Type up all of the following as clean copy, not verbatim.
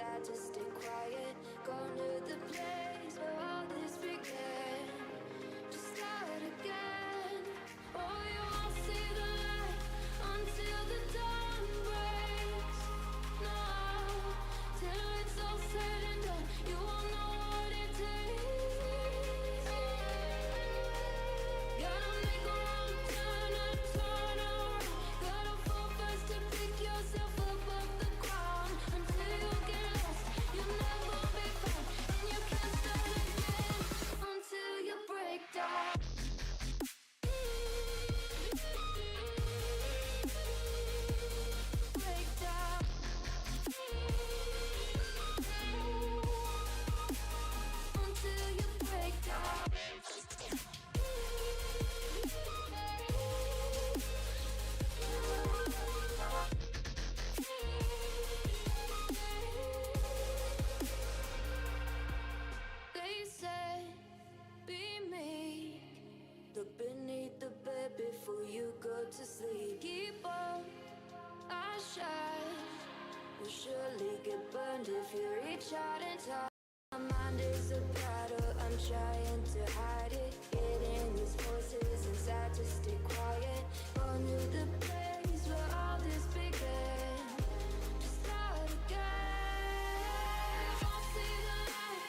sad to stay quiet. Gone to the place where all this began, to start again. Oh, you won't see the light until the dawn breaks. No, till it's all said and done, you won't know what it takes. Gotta make a wrong turn and turn around. Gotta fall first to pick yourself up off the ground. Until you get lost, you'll never be found, and you can't start again until you break down. Break down. Until you break down. They said, be meek, look beneath the bed before you go to sleep. Keep on, I shine. You'll surely get burned if you reach out and talk. My mind is a battle, I'm trying to hide it. Getting these voices inside to stay quiet. Gone to the place where all this began, to start again. Won't see the light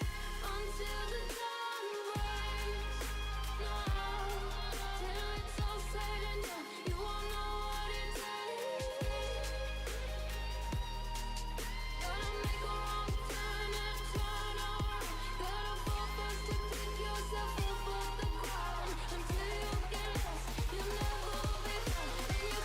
until the dawn breaks. No, till it's all said and done, you won't know what it takes. Gotta make a wrong turn and turn around. Gotta fall first to pick yourself up off the ground. Until you get lost, you'll never be found, and you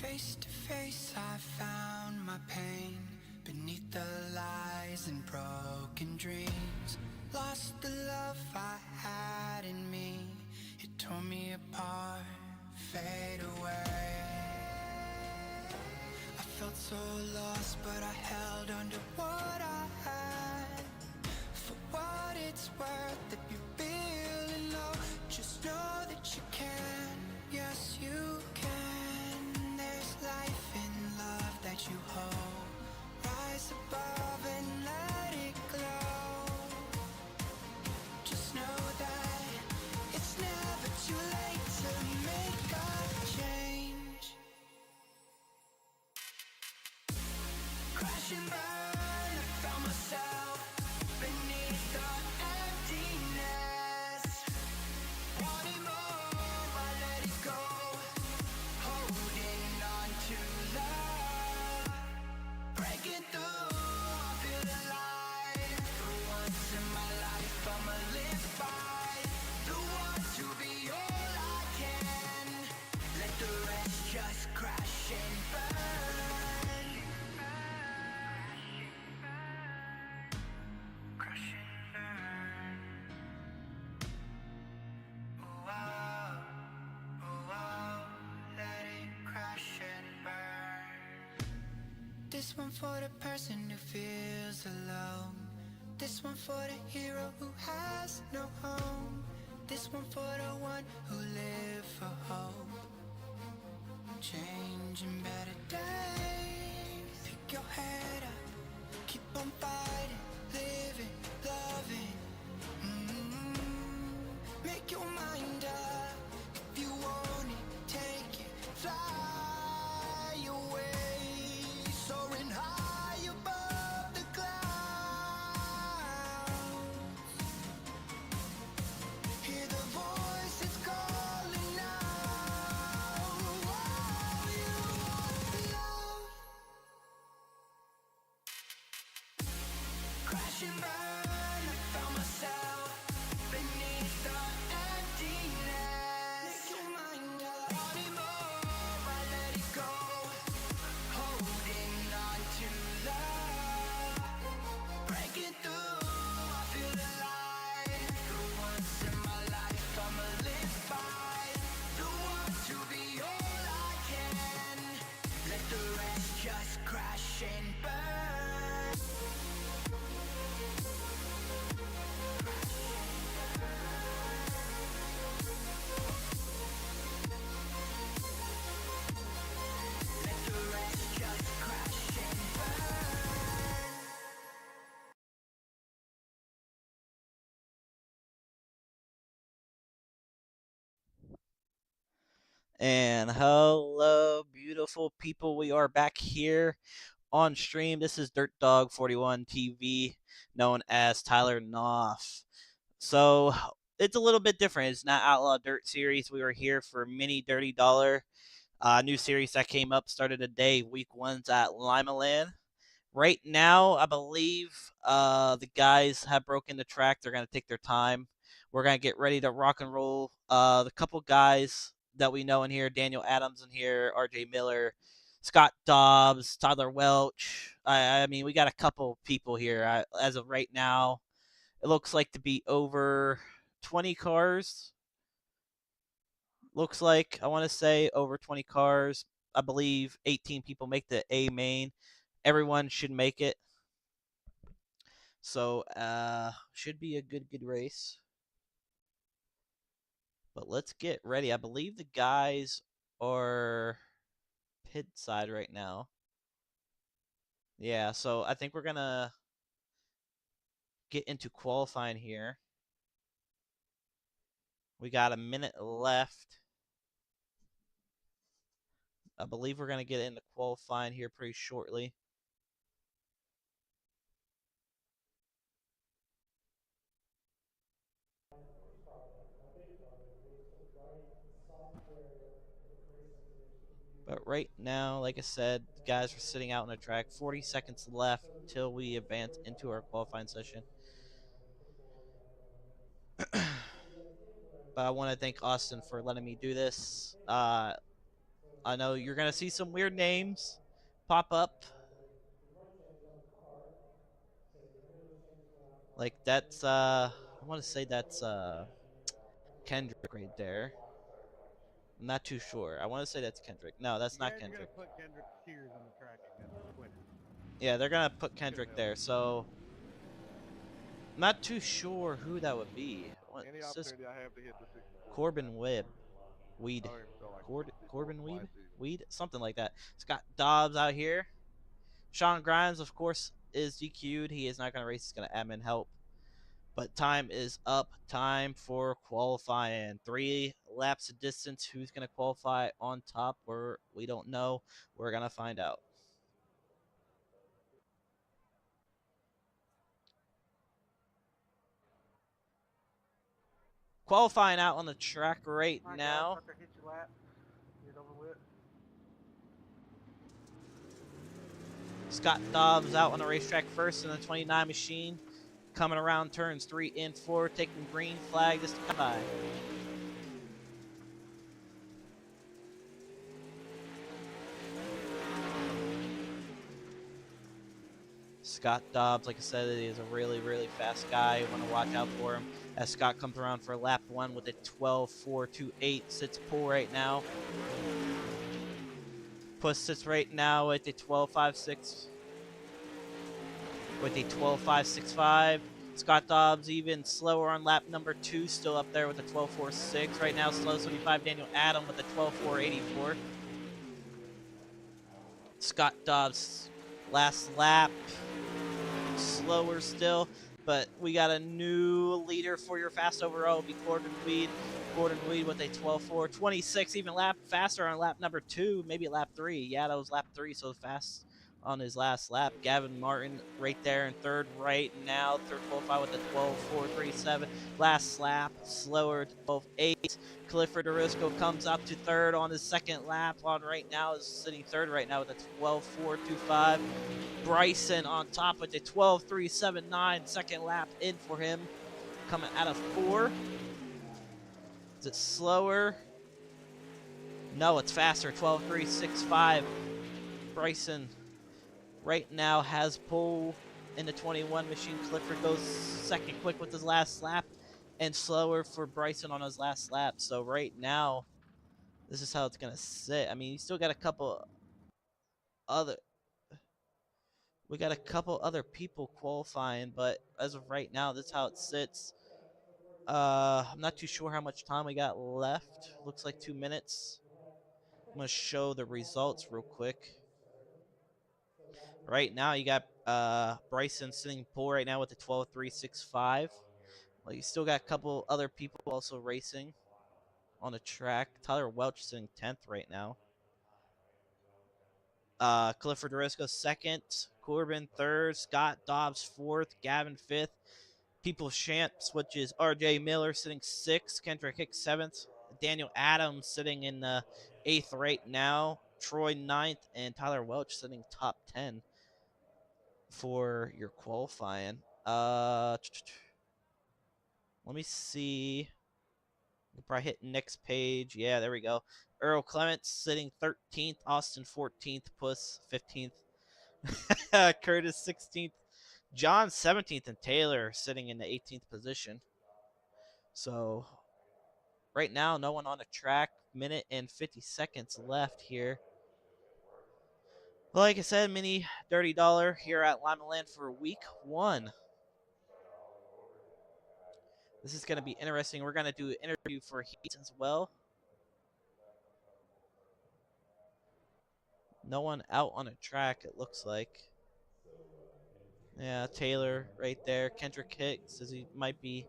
Face to face, I found my pain beneath the lies and broken dreams. Lost the love I had in me. It tore me apart, fade away. I felt so lost, but I held onto what I had. For what it's worth, if you're feeling low, just know that you can. Yes, you can. There's life in love that you hold. Rise above and let it glow. Just know that it's never too late to make a change. Crash and burn, I found myself beneath the emptiness. Wanting more, I let it go. Holding on to love. Breaking through, I feel alive. For once in my life, I'ma live by the want to be all I can. Let the rest just crash and burn. Crash and burn. Oh, oh, oh, oh, let it crash and burn. This one for the person who feels alone. This one for the hero who has no home. This one for the one who live for hope. Changing better days. Pick your head up, keep on fighting, living, loving. Make your mind up. If you want it, take it, fly away, soaring high above the clouds. Hear the voice that's calling out. Oh, you want love. Crash and burn, I found myself beneath the emptiness. Make your mind up. Wanting more, I let it go. Holding on to love. Breaking through, I feel alive. For once in my life, I'ma live by the want to be all I can. Let the rest just crash and burn. Let the rest just crash and burn. And hello, beautiful people. We are back here on stream. This is Dirt Dog 41 TV, known as Tyler Knopf. So it's a little bit different. It's not Outlaw Dirt series. We were here for Mini Dirty Dollar, new series that came up, started today. Week one's at Limaland. Right now, I believe the guys have broken the track. They're going to take their time. We're going to get ready to rock and roll. The couple guys that we know in here, Daniel Adams in here, RJ Miller, Scott Dobbs, Tyler Welch. I mean, we got a couple people here. As of right now, it looks like to be over 20 cars. Looks like, I want to say, over 20 cars. I believe 18 people make the A main. Everyone should make it. So, should be a good race. But let's get ready. I believe the guys are pit side right now. Yeah, so I think we're gonna get into qualifying here. We got a minute left. I believe we're gonna get into qualifying here pretty shortly. But right now, like I said, the guys are sitting out on the track. 40 seconds left till we advance into our qualifying session. But I want to thank Austin for letting me do this. I know you're gonna see some weird names pop up. Like that's I want to say that's Kendrick right there. I'm not too sure. I want to say that's Kendrick. No, that's You not guys are gonna Kendrick. put Kendrick's cheers on the track again, Quinn. Yeah, they're gonna put Just gonna Kendrick help. there. So I'm not too sure who that would be. What Any is this? opportunity I have to hit the 64, I'm Corbin tapping Webb, it. I Weed, don't even feel like it. Just be doing Corbin fly Weed, season. Weed, something like that. Scott Dobbs out here. Sean Grimes, of course, is DQ'd. He is not gonna race. He's gonna admin help. But time is up. Time for qualifying. 3 laps of distance. Who's gonna qualify on top? We don't know. We're gonna find out. Qualifying out on the track right Alright guys, now. about to hit your lap. Get it over with. Scott Dobbs out on the racetrack first in the 29 machine. Coming around turns 3 and 4, taking green flag just to come by. Scott Dobbs, like I said, he is a really, really fast guy. You want to watch out for him as Scott comes around for lap 1 with a 12.428. Sits pole right now. Puss sits right now at the 12.56 with a 12.565. Scott Dobbs even slower on lap number 2, still up there with a 12.46. Right now, slow 75. Daniel Adam with a 12.484. Scott Dobbs last lap, slower still, but we got a new leader for your fast overall. It'll be Gordon Weed. Gordon Weed with a 12.426, even lap faster on lap number 2, maybe lap 3. Yeah, that was lap 3, so fast on his last lap. Gavin Martin right there in third right now. Third qualify with a 12.437. Last lap, slower, 12.8. Clifford Orisco comes up to third on his second lap. On right now is sitting third right now with a 12.425. Bryson on top with a 12.379. Second lap in for him, coming out of 4. Is it slower? No, it's faster. 12.365. Bryson right now has pole in the 21 machine. Clifford goes second quick with his last lap, and slower for Bryson on his last lap. So right now, this is how it's gonna sit. I mean, you still got a couple other. We got a couple other people qualifying, but as of right now, this is how it sits. I'm not too sure how much time we got left. Looks like 2 minutes. I'm gonna show the results real quick. Right now, you got Bryson sitting pole right now with a 12.365. Well, you still got a couple other people also racing on the track. Tyler Welch sitting 10th right now. Clifford Risco second, Corbin third, Scott Dobbs fourth, Gavin fifth. People Champs, which is R.J. Miller sitting sixth, Kendrick Hicks seventh, Daniel Adams sitting in the eighth right now, Troy ninth, and Tyler Welch sitting top 10 for your qualifying. Let me see. We'll probably hit next page. Yeah, there we go. Earl Clements sitting 13th, Austin 14th, Puss 15th, Curtis 16th, John 17th, and Taylor sitting in the 18th position. So right now, no one on the track. Minute and 50 seconds left here. Like I said, mini Dirty Dollar here at Limaland for week 1. This is going to be interesting. We're going to do an interview for Heat as well. No one out on a track, it looks like. Yeah, Taylor right there. Kendrick Hicks says he might be.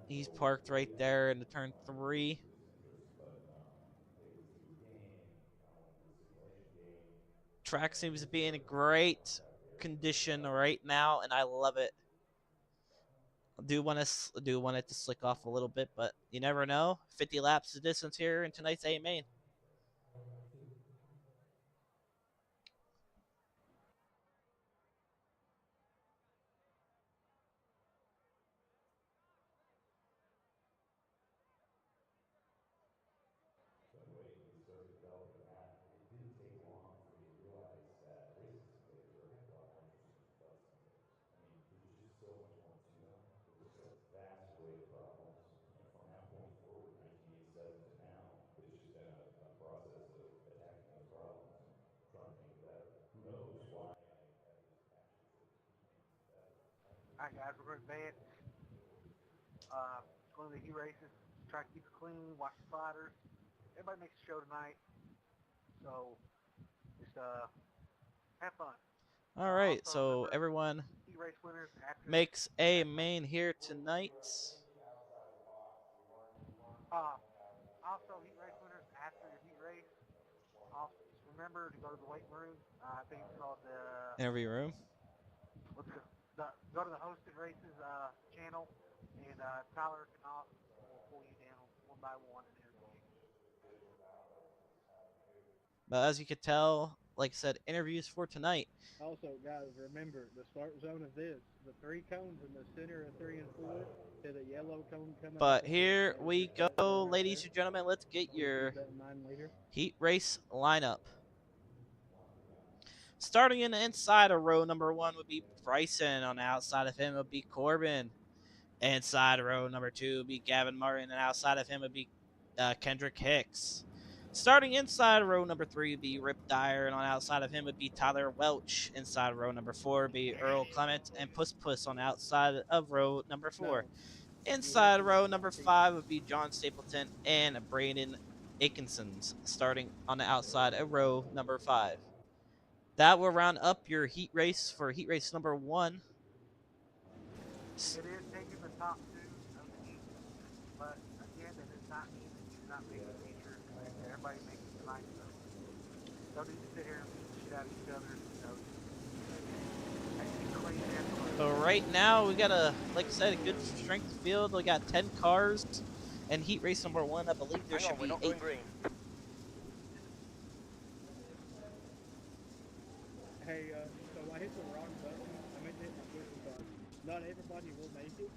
He's parked right there in the turn 3. Track seems to be in a great condition right now, and I love it. I do want it to slick off a little bit, but you never know. 50 laps of distance here in tonight's A main. All right, guys, we're going to advance. Going to the heat races. Try to keep it clean. Watch the fighters. Everybody makes a show tonight. So just have fun. All right, Also so remember, everyone heat race winners after. makes a main here tonight. Also, heat race winners after your heat race. Also, just remember to go to the weight room. I think it's called the Interview room. what's the go to the hosted races channel, and Tyler can all will pull you down one by one and interview you. But as you could tell, like I said, interviews for tonight. Also, guys, remember the start zone of this: the 3 cones in the center of 3 and 4, to the yellow cone coming up. But here we go, ladies and gentlemen. Let's get your Keep that in mind later. heat race lineup. Starting in the inside of row number 1 would be Bryson. On the outside of him would be Corbin. Inside row number 2 would be Gavin Martin. And outside of him would be Kendrick Hicks. Starting inside row number 3 would be Rip Dyer. And on the outside of him would be Tyler Welch. Inside row number 4 would be Earl Clement and Puss Puss on the outside of row number 4. Inside row number 5 would be John Stapleton and Brandon Aikinsons, starting on the outside of row number 5. That will round up your heat race for heat race number 1. It is taking the top 2 of the heat, but again, that does not mean that you're not making a feature. Everybody makes it tonight, so don't need to sit here and beat the shit out of each other. So clean that. So right now we got like I said, a good strength field. We got 10 cars, and heat race number 1, I believe there should be 8. Hey, so I hit the wrong button. I meant to hit my push button. Not everybody will make it.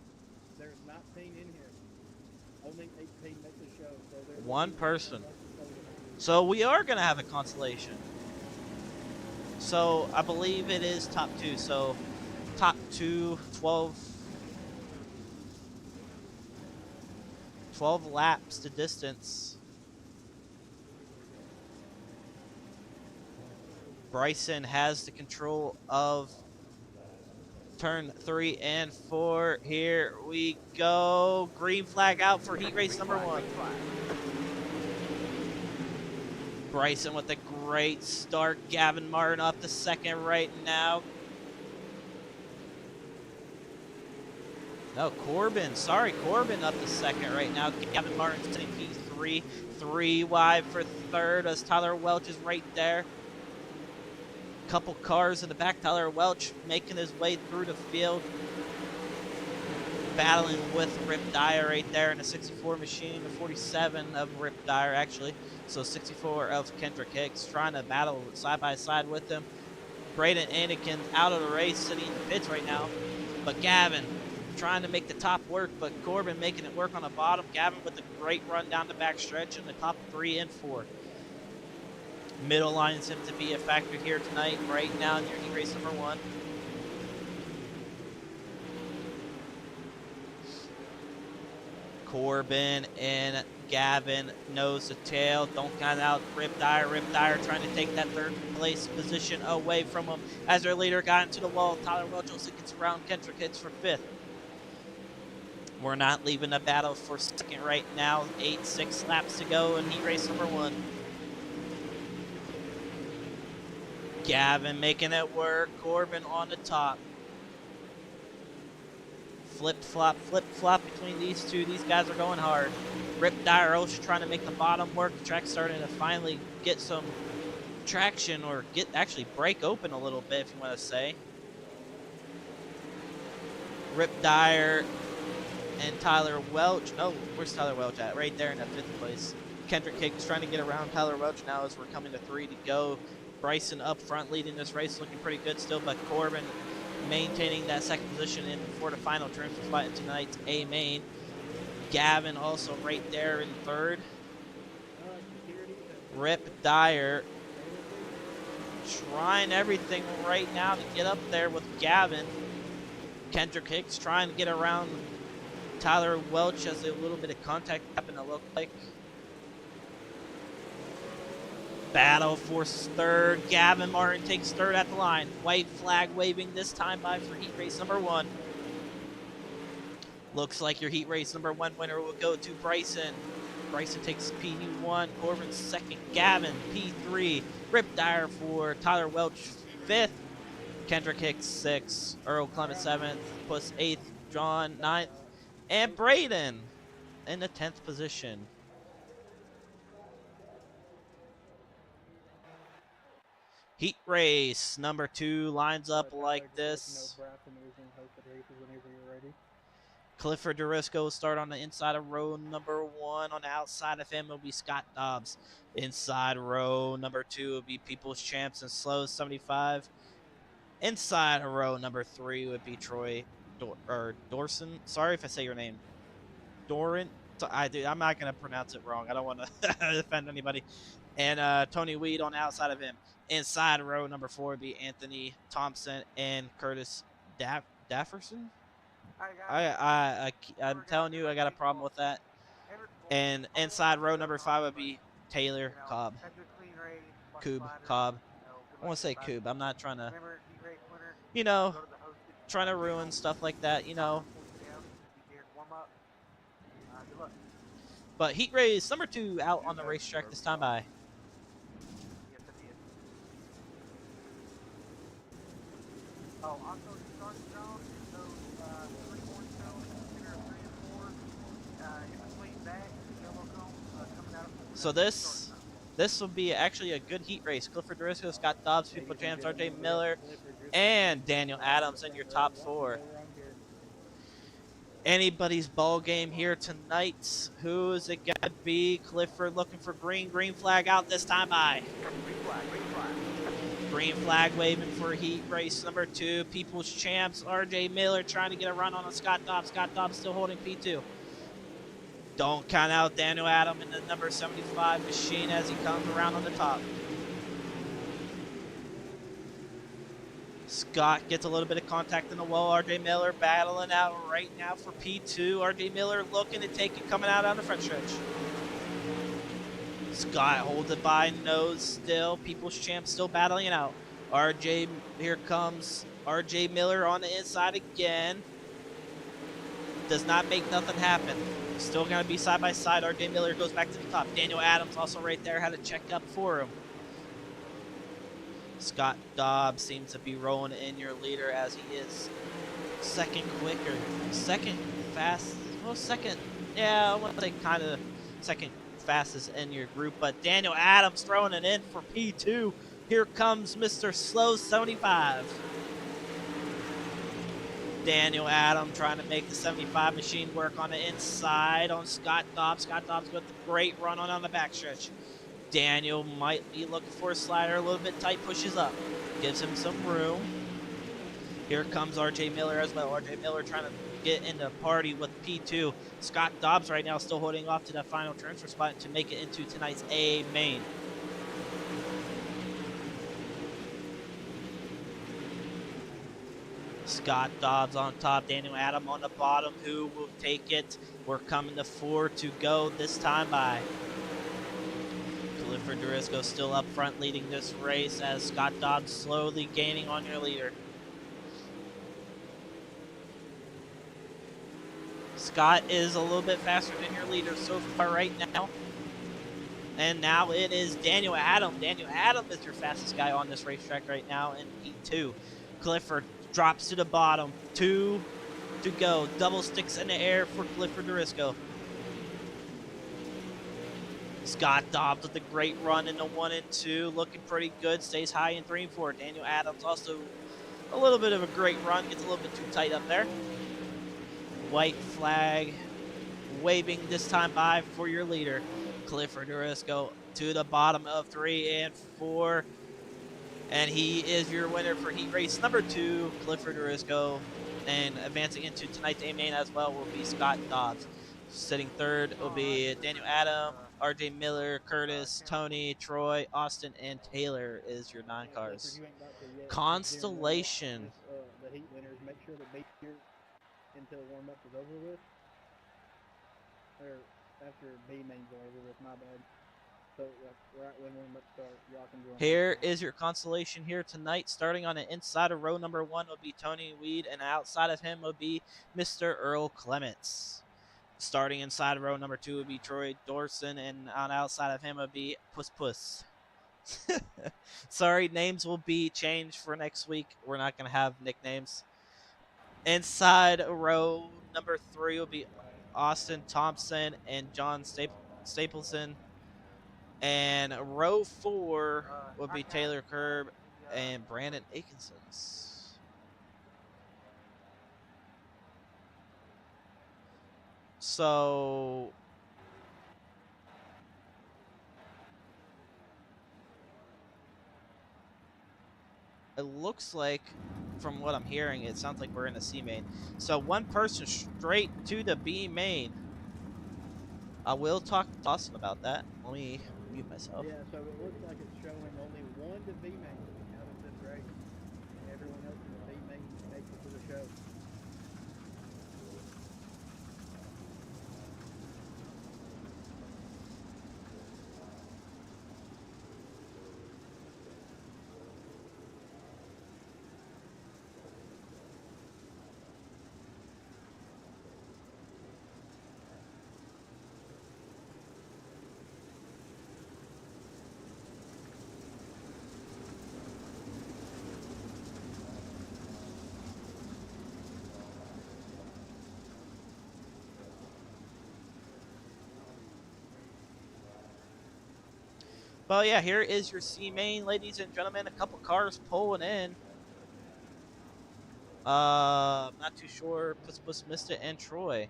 There's 19 in here. Only 18 make the show. So there's One person. So we are going to have a consolation. So I believe it is top 2. So top 2, 12 laps to distance. Bryson has the control of turn 3 and 4. Here we go. Green flag out for heat race number 1. Bryson with a great start. Gavin Martin up to second right now. No, Corbin. Sorry, Corbin up to second right now. Gavin Martin's taking P3. 3 wide for third as Tyler Welch is right there. Couple cars in the back. Tyler Welch making his way through the field. Battling with Rip Dyer right there in the 64 machine. The 47 of Rip Dyer, actually. So 64 of Kendrick Hicks trying to battle side by side with him. Braden Anakin out of the race, sitting in the pits right now. But Gavin trying to make the top work, but Corbin making it work on the bottom. Gavin with a great run down the back stretch in the top 3 and 4. Middle line seems to be a factor here tonight, right now in your heat race number 1. Corbin and Gavin nose to tail. Don't count out Rip Dyer. Rip Dyer trying to take that 3rd place position away from him as their leader got into the wall. Tyler Welch also gets around. Kendrick Hicks for 5th. We're not leaving the battle for 2nd right now. 6 laps to go in heat race number 1. Gavin making it work. Corbin on the top. Flip-flop between these two. These guys are going hard. Rip Dyer also trying to make the bottom work. The track's starting to finally get some traction, or actually break open a little bit, if you want to say. Rip Dyer and Tyler Welch. No, where's Tyler Welch at? Right there in that 5th place. Kendrick Hicks trying to get around Tyler Welch now as we're coming to 3 to go. Bryson up front leading this race, looking pretty good still, but Corbin maintaining that 2nd position in for the final turn for fight tonight's A main. Gavin also right there in 3rd. Rip Dyer trying everything right now to get up there with Gavin. Kendrick Hicks trying to get around Tyler Welch as a little bit of contact happened to look like. Battle for 3rd. Gavin Martin takes 3rd at the line. White flag waving this time by for heat race number 1. Looks like your heat race number 1 winner will go to Bryson. Bryson takes P1, Corbin 2nd, Gavin P3, Rip Dyer 4, Tyler Welch 5th, Kendrick Hicks 6th, Earl Clement 7th, Puss 8th, John 9th, and Braden in the 10th position. Heat race number 2 lines up like this. Clifford Durisco will start on the inside of row number 1. On the outside of him will be Scott Dobbs. Inside row number 2 will be People's Champs and Slow 75. Inside of row number 3 would be Troy Dorson. Sorry if I say your name. Doran. I'm not going to pronounce it wrong. I don't want to offend anybody. And Tony Weed on the outside of him. Inside row number 4 would be Anthony Thompson and Curtis Dafferson. I'm telling you, I got a problem with that. And inside row number 5 would be Taylor Cobb. Cobb. I want to say Coob. I'm not trying to, trying to ruin stuff like that, But heat race number 2 out on the racetrack this time by. Yes, it is. Oh, also the starting zone is those 3 more zones, center of 3 and 4. In between that, the yellow zone coming out of. So this will be actually a good heat race. Clifford Durisco, Scott Dobbs, People Champs, RJ Miller, and Daniel Adams in your top 4. Anybody's ball game here tonight. Who is it gonna be? Clifford looking for green flag out this time by. Green flag waving for heat race number 2. People's Champs, RJ Miller trying to get a run on Scott Dobbs. Scott Dobbs still holding P2. Don't count out Daniel Adam in the number 75 machine as he comes around on the top. Scott gets a little bit of contact in the wall. RJ Miller battling out right now for P2. RJ Miller looking to take it coming out on the front stretch. Scott holds it by nose still. People's Champ still battling it out. Here comes RJ Miller on the inside again. Does not make nothing happen. Still going to be side by side. RJ Miller goes back to the top. Daniel Adams also right there had a check up for him. Scott Dobbs seems to be rolling in your leader as he is second fast. Well, I want to say kind of second fastest in your group. But Daniel Adams throwing it in for P2. Here comes Mr. Slow 75. Daniel Adams trying to make the 75 machine work on the inside on Scott Dobbs. Scott Dobbs with a great run on the backstretch. Daniel might be looking for a slider, a little bit tight, pushes up. Gives him some room. Here comes RJ Miller as well. RJ Miller trying to get into party with P2. Scott Dobbs right now still holding off to that final transfer spot to make it into tonight's A main. Scott Dobbs on top, Daniel Adam on the bottom. Who will take it? We're coming to 4 to go this time by. Clifford Durisco still up front leading this race as Scott Dobbs slowly gaining on your leader. Scott is a little bit faster than your leader so far right now. And now it is Daniel Adam. Daniel Adam is your fastest guy on this racetrack right now in P2. Clifford drops to the bottom. 2 to go. Double sticks in the air for Clifford Durisco. Scott Dobbs with a great run in the 1 and 2. Looking pretty good. Stays high in 3 and 4. Daniel Adams also a little bit of a great run. Gets a little bit too tight up there. White flag waving this time by for your leader. Clifford Durisco to the bottom of 3 and 4. And he is your winner for heat race number 2, Clifford Durisco. And advancing into tonight's A main as well will be Scott Dobbs. Sitting third will be Daniel Adam, RJ Miller, Curtis, Tony, Troy, Austin, and Taylor is your 9 cars. Constellation. The heat winners, make sure that be here until warm up is over with. Or after B mains are over with, my bad. So right when we're about to start, y'all can join. Here is your constellation here tonight. Starting on the inside of row number 1 will be Tony Weed, and outside of him will be Mr. Earl Clements. Starting inside of row number 2 will be Troy Dorson, and on outside of him will be Puss Puss. Sorry, names will be changed for next week. We're not going to have nicknames. Inside row number 3 will be Austin Thompson and John Stapleton. And row 4 will be Taylor Kerb and Brandon Akinsons. So it looks like, from what I'm hearing, it sounds like we're in the C main. So one person straight to the B main. I will talk to Austin about that. Let me mute myself. Yeah, so it looks like it's showing only one to B main out of this race. Everyone else in the B main makes it to the show. Well, yeah, here is your C main, ladies and gentlemen. A couple cars pulling in. Not too sure. Puss missed it, and Troy.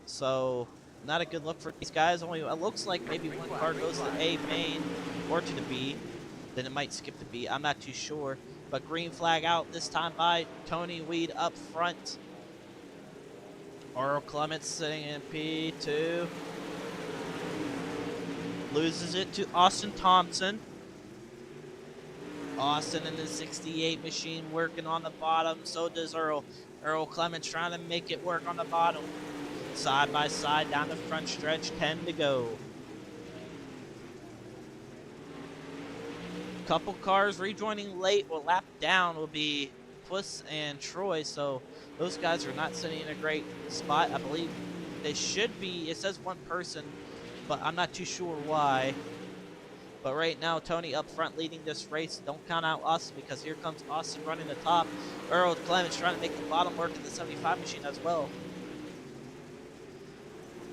So, not a good look for these guys. Only it looks like maybe one car goes to A main or to the B. Then it might skip the B. I'm not too sure. But green flag out this time by Tony Weed up front. Earl Clements sitting in P2. Loses it to Austin Thompson. Austin in the 68 machine working on the bottom. So does Earl. Earl Clements trying to make it work on the bottom. Side by side down the front stretch. 10 to go. Couple cars rejoining late. Well, lap down will be Puss and Troy. So those guys are not sitting in a great spot. I believe they should be. It says one person, but I'm not too sure why. But right now, Tony up front leading this race. Don't count out Austin, because here comes Austin running the top. Earl Clements trying to make the bottom work in the 75 machine as well.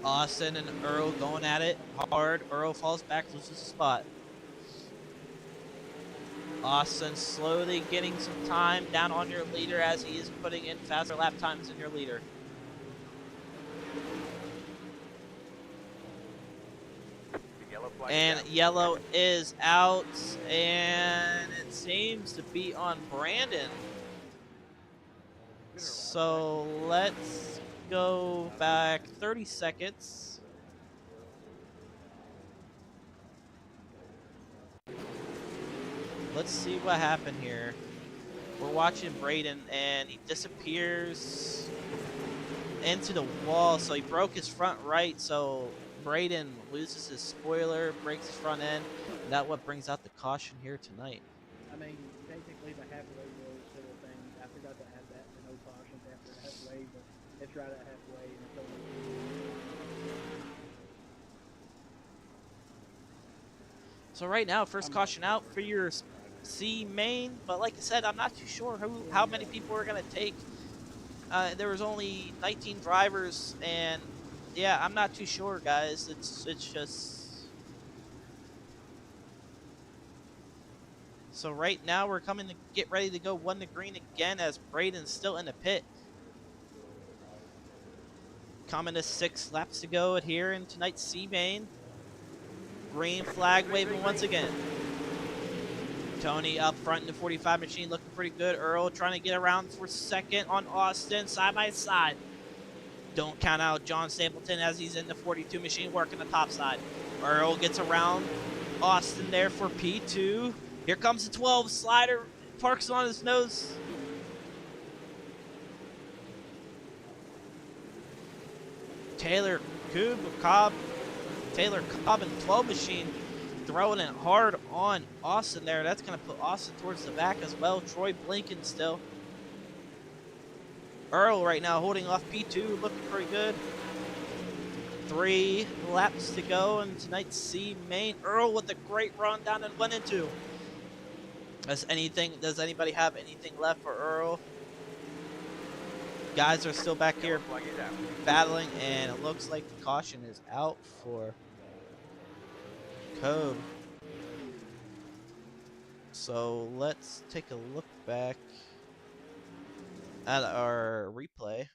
Austin and Earl going at it hard. Earl falls back, loses the spot. Austin slowly getting some time down on your leader as he is putting in faster lap times in your leader. And yellow is out, and it seems to be on Brandon. So let's go back 30 seconds. Let's see what happened here. We're watching Braden, and he disappears into the wall. So he broke his front right, so Braden loses his spoiler, breaks his front end, and that's what brings out the caution here tonight. I mean, technically the halfway was little thing. I forgot to add that for no cautions after the halfway, but it's right at halfway, and it's only. So right now, first caution out for your C main, but like I said, I'm not too sure how many people are going to take. There was only 19 drivers, and yeah, I'm not too sure, guys. It's just. So right now we're coming to get ready to go 1 to green again as Braden's still in the pit. Coming to 6 laps to go here in tonight's C main. Green flag waving once again. Tony up front in the 45 machine looking pretty good. Earl trying to get around for second on Austin side by side. Don't count out John Stapleton as he's in the 42 machine working the top side. Earl gets around Austin there for P2. Here comes the 12 slider. Parks on his nose. Taylor Cobb in the 12 machine throwing it hard on Austin there. That's going to put Austin towards the back as well. Troy blinking still. Earl right now holding off P2, looking pretty good. 3 laps to go in tonight's C main. Earl with a great run down and 1 and 2. Does anybody have anything left for Earl? Guys are still back here battling, and it looks like the caution is out for Code. So let's take a look back at our replay.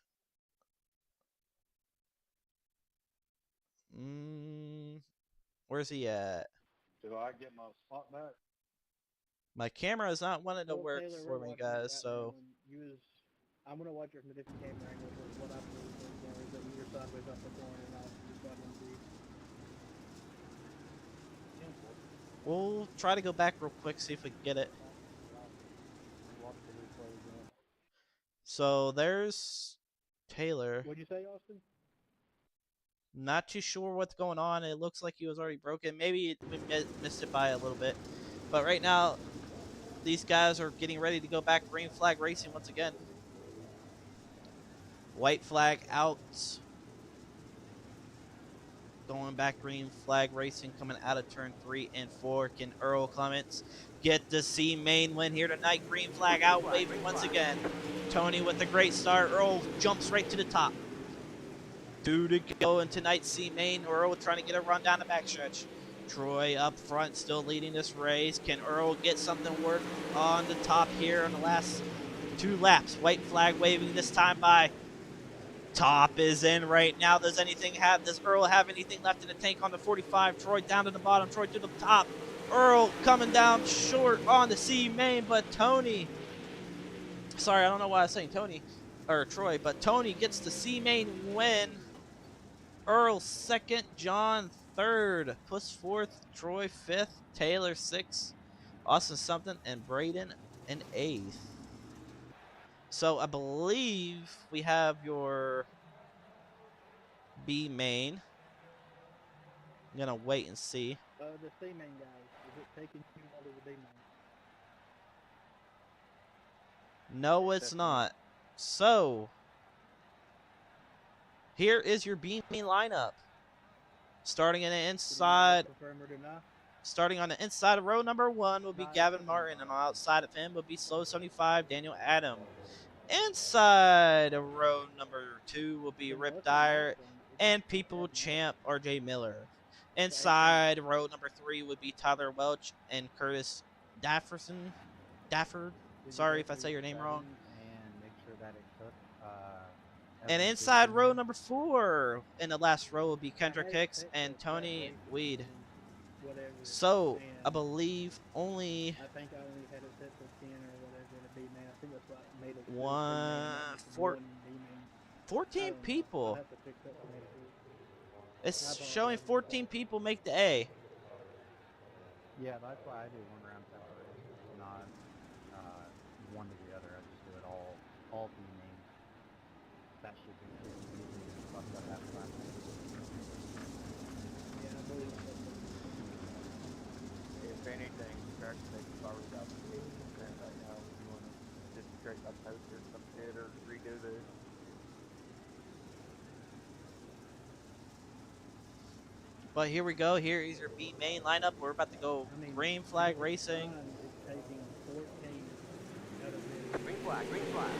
Where's he at? Do I get my spot back? My camera is not wanting to work Taylor, for we're me, watching it guys, right so... now, and I'm going to watch it from a different camera angle, but what I believe is that you were sideways off the corner, and I'll just let him see. We'll try to go back real quick, see if we can get it. So there's Taylor. What'd you say, Austin? Not too sure what's going on. It looks like he was already broken. Maybe we missed it by a little bit. But right now, these guys are getting ready to go back. Green flag racing once again. White flag out. Going back, green flag racing coming out of turn 3 and 4. Can Earl Clements get the C main win here tonight? Green flag out, waving once again. Tony with a great start. Earl jumps right to the top. 2 to go in tonight's C main. Earl trying to get a run down the backstretch. Troy up front, still leading this race. Can Earl get something work on the top here on the last 2 laps? White flag waving this time by. Top is in right now. Does Earl have anything left in the tank on the 45? Troy down to the bottom. Troy to the top. Earl coming down short on the C main, but Tony. Sorry, I don't know why I was saying Tony or Troy, but Tony gets the C main win. Earl 2nd, John 3rd, Puss 4th, Troy 5th, Taylor 6th, Austin something, and Braden in 8th. So I believe we have your B main. I'm gonna wait and see. The C main, guys. Is it taking you out of the B main? No, it's not. So here is your B main lineup. Starting on the inside. Starting on the inside of row number 1 will be Gavin Martin, and on the outside of him will be Slow 75, Daniel Adam. Inside of row number 2 will be Rip Dyer and People Champ RJ Miller. Inside row number 3 would be Tyler Welch and Curtis Dafford. Sorry if I say your name wrong. And make sure that it took. And inside row number 4 in the last row will be Kendrick Hicks and Tony Weed. So I believe only I think I only had it set for 10 or whatever in a B main. I think that's what made it 14 people. It's showing 14 people make the A. Yeah, that's why I do 1 round separation, not one to the other. I just do it all B mains. That should be fucked up after that. Yeah, I believe so. If anything, track takes probably about 50% right now. If you want to just create a poster or some shit or redo this. But here we go. Here is your B main lineup. We're about to go green flag racing. Green flag, green flag.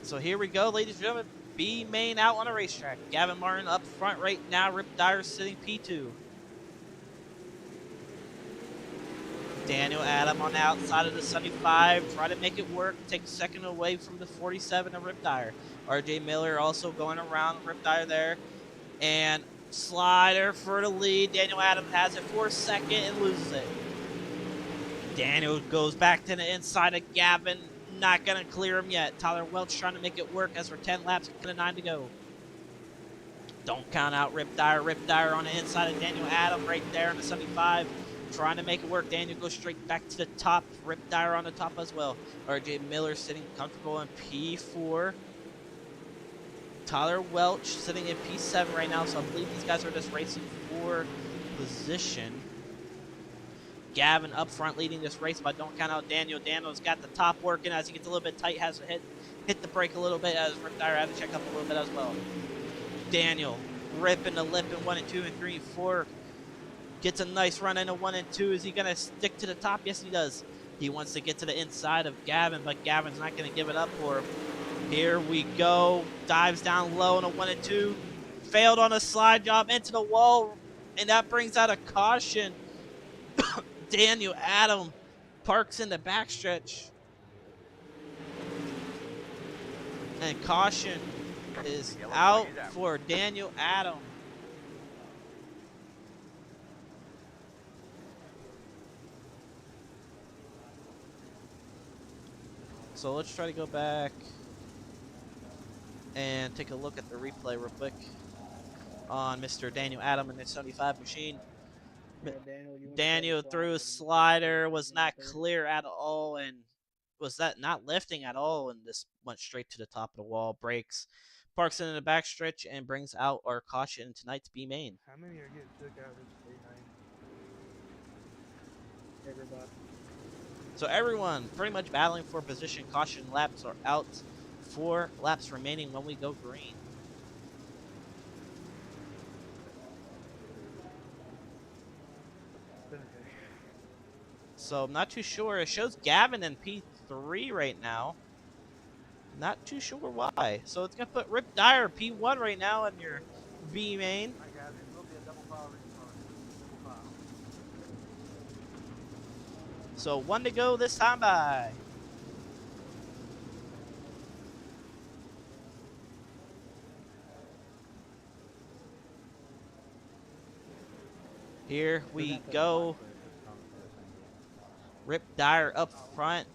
So here we go, ladies and gentlemen. B main out on the racetrack. Gavin Martin up front right now. Rip Dyer sitting P2. Daniel Adam on the outside of the 75. Try to make it work. Take a second away from the 47 of Rip Dyer. RJ Miller also going around Rip Dyer there. And slider for the lead. Daniel Adam has it for a second and loses it. Daniel goes back to the inside of Gavin. Not going to clear him yet. Tyler Welch trying to make it work as we're 10 laps and 9 to go. Don't count out Rip Dyer. Rip Dyer on the inside of Daniel Adam right there on the 75. Trying to make it work. Daniel goes straight back to the top. Rip Dyer on the top as well. RJ Miller sitting comfortable in P4. Tyler Welch sitting in P7 right now, so I believe these guys are just racing for position. Gavin up front leading this race, but don't count out Daniel. Daniel's got the top working as he gets a little bit tight, has to hit the brake a little bit as Rip Dyer had to check up a little bit as well. Daniel ripping the lip in 1 and 2 and 3 and 4. Gets a nice run into 1 and 2. Is he going to stick to the top? Yes, he does. He wants to get to the inside of Gavin, but Gavin's not going to give it up for him. Here we go. Dives down low in a 1 and 2. Failed on a slide job into the wall, and that brings out a caution. Daniel Adam parks in the backstretch. And caution is out for Daniel Adam. So let's try to go back and take a look at the replay real quick on Mr. Daniel Adam and his 75 machine. Yeah, Daniel threw a slider, was not clear at all, and was that not lifting at all, and this went straight to the top of the wall. Brakes, parks in the back stretch, and brings out our caution in tonight's B main. How many are getting took out of this B main? Everybody. So everyone pretty much battling for position. Caution laps are out. 4 laps remaining when we go green. So I'm not too sure. It shows Gavin in P3 right now. Not too sure why. So it's going to put Rip Dyer P1 right now in your B main. I got it. It will be a double file restart. Double file. So 1 to go this time by. Here we go. Rip Dyer up front.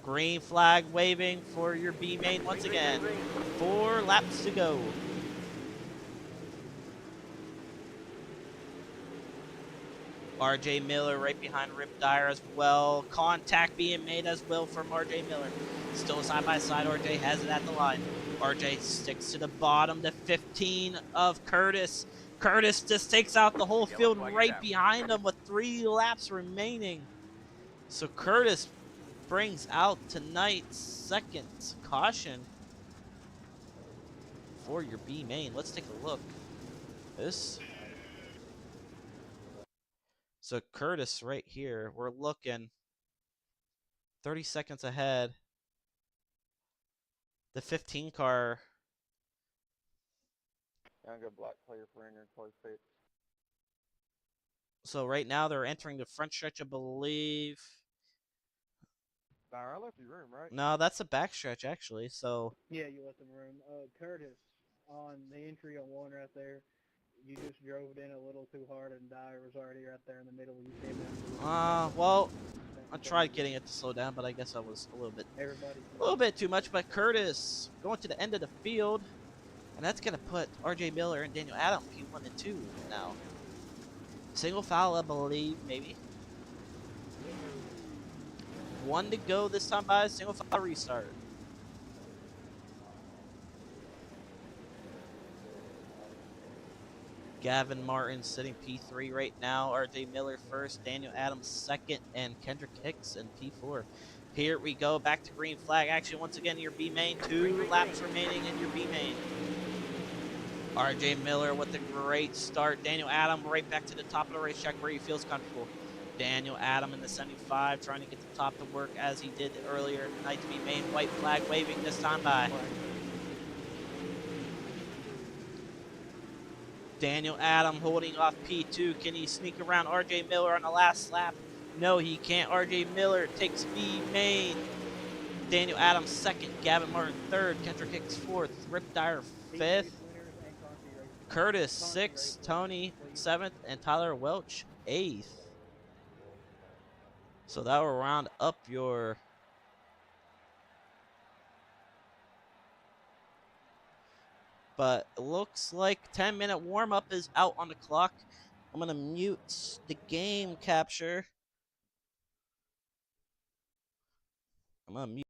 Green flag waving for your B main once again. 4 laps to go. RJ Miller right behind Rip Dyer as well. Contact being made as well from RJ Miller. Still side by side. RJ has it at the line. RJ sticks to the bottom, the 15 of Curtis. Curtis just takes out the whole field right behind him with 3 laps remaining. So Curtis brings out tonight's second caution for your B main. Let's take a look. So Curtis right here, we're looking 30 seconds ahead. The 15 car. Younger black player for inner close fit. So right now they're entering the front stretch, I believe. Dyer, I left you room, right? No, that's a back stretch actually. So Yeah, you let them room. Curtis, on the entry on 1 right there, you just drove it in a little too hard, and Dyer was already right there in the middle. You came in. well, I tried getting it to slow down, but I guess I was a little bit too much. But Curtis going to the end of the field, and that's gonna put RJ Miller and Daniel Adam P1 and 2 now. Single foul, I believe, maybe. 1 to go this time by single foul restart. Gavin Martin sitting P3 right now. RJ Miller first, Daniel Adams second, and Kendrick Hicks in P4. Here we go, back to green flag action once again in your B main. 2 laps remaining in your B main. RJ Miller with a great start. Daniel Adam right back to the top of the racetrack where he feels comfortable. Daniel Adam in the 75 trying to get the top to work as he did earlier tonight to be main. White flag waving this time by. Daniel Adam holding off P2. Can he sneak around RJ Miller on the last lap? No, he can't. RJ Miller takes B main. Daniel Adams second. Gavin Martin third. Kendrick Hicks fourth. Rip Dyer fifth. Curtis sixth. Tony seventh. And Tyler Welch eighth. So that will round up your but it looks like 10-minute warm-up is out on the clock. I'm going to mute the game capture. I'm going to mute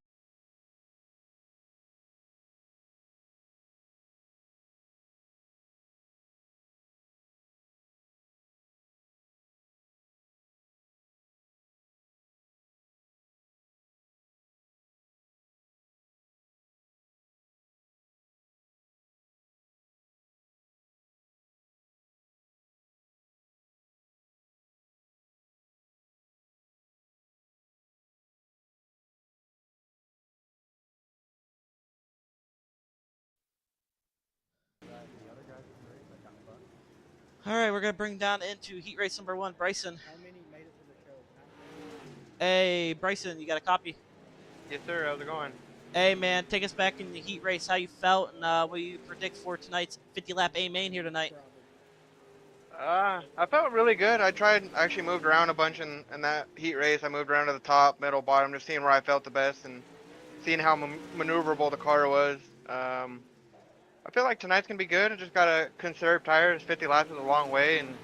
All right, we're gonna bring down into heat race number 1, Bryson. How many made it to the show? Hey, Bryson, you got a copy? Yes, sir. How's it going? Hey, man, take us back in the heat race. How you felt, and what you predict for tonight's 50 lap A main here tonight? I felt really good. I actually moved around a bunch in that heat race. I moved around to the top, middle, bottom, just seeing where I felt the best and seeing how maneuverable the car was. I feel like tonight's gonna be good. I just gotta conserve tires. 50 laps is a long way, and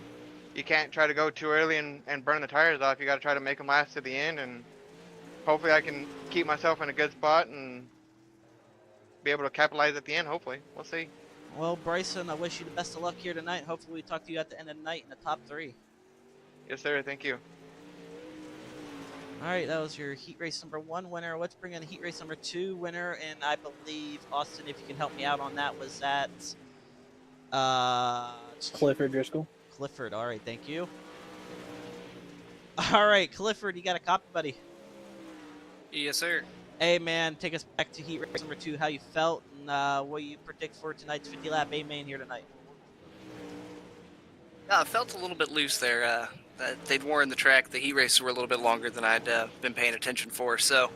you can't try to go too early and burn the tires off. You gotta try to make them last to the end, and hopefully I can keep myself in a good spot and be able to capitalize at the end. Hopefully, we'll see. Well, Bryson, I wish you the best of luck here tonight. Hopefully, we talk to you at the end of the night in the top 3. Yes, sir. Thank you. All right, that was your heat race number 1 winner. Let's bring in heat race number 2 winner, and I believe Austin, if you can help me out on that, was that Clifford Driscoll. Clifford. All right, thank you. All right, Clifford, you got a copy, buddy? Yes, sir. Hey, man, take us back to heat race number 2. How you felt, and what you predict for tonight's 50 lap A main here tonight? I felt a little bit loose there. They'd worn the track. The heat races were a little bit longer than I'd been paying attention for. So,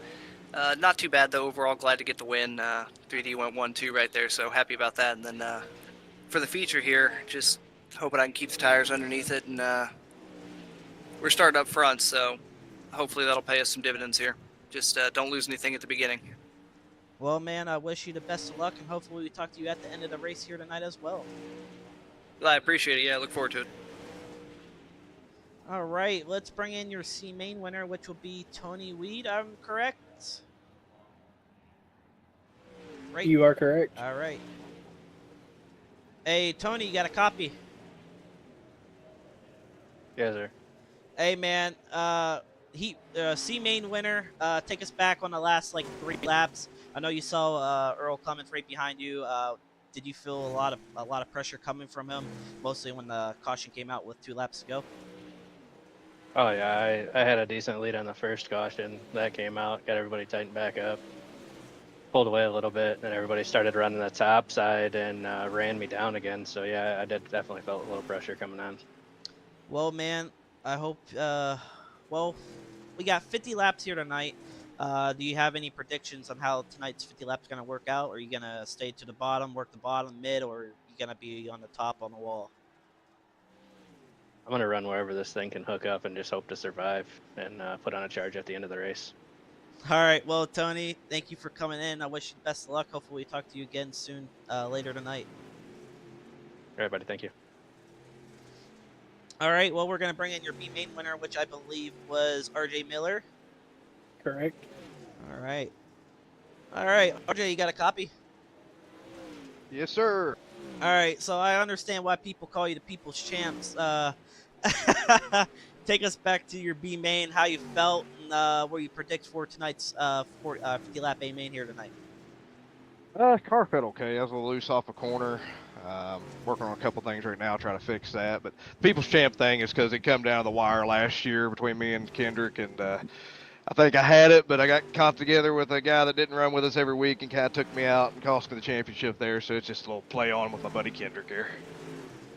not too bad, though. Overall, glad to get the win. 3D went 1-2 right there, so happy about that. And then for the feature here, just hoping I can keep the tires underneath it. And we're starting up front, so hopefully that'll pay us some dividends here. Just don't lose anything at the beginning. Well, man, I wish you the best of luck, and hopefully we talk to you at the end of the race here tonight as well. Well, I appreciate it. Yeah, I look forward to it. All right, let's bring in your C main winner, which will be Tony Weed. I'm correct? Right. You are correct. All right. Hey, Tony, you got a copy? Yes, sir. Hey, man, C main winner. Take us back on the last 3 laps. I know you saw Earl Clements right behind you. Did you feel a lot of pressure coming from him, mostly when the caution came out with 2 laps to go? Oh yeah, I had a decent lead on the first caution. That came out, got everybody tightened back up, pulled away a little bit, and everybody started running the top side and ran me down again. So yeah, I definitely felt a little pressure coming on. Well, man, I hope. Well, we got 50 laps here tonight. Do you have any predictions on how tonight's 50 laps going to work out? Are you going to stay to the bottom, work the bottom, mid, or are you going to be on the top on the wall? I'm going to run wherever this thing can hook up and just hope to survive and put on a charge at the end of the race. All right. Well, Tony, thank you for coming in. I wish you the best of luck. Hopefully, we talk to you again soon, later tonight. All right, buddy. Thank you. All right. Well, we're going to bring in your B main winner, which I believe was RJ Miller. Correct. All right. All right. RJ, you got a copy? Yes, sir. All right. So I understand why people call you the People's Champs. Take us back to your B main, how you felt, and what you predict for tonight's 50 lap A main here tonight. Car felt okay. I was a little loose off a corner. Working on a couple things right now, trying to fix that. But People's Champ thing is because it come down to the wire last year between me and Kendrick, and I think I had it, but I got caught together with a guy that didn't run with us every week and kind of took me out and cost me the championship there. So it's just a little play on with my buddy Kendrick here.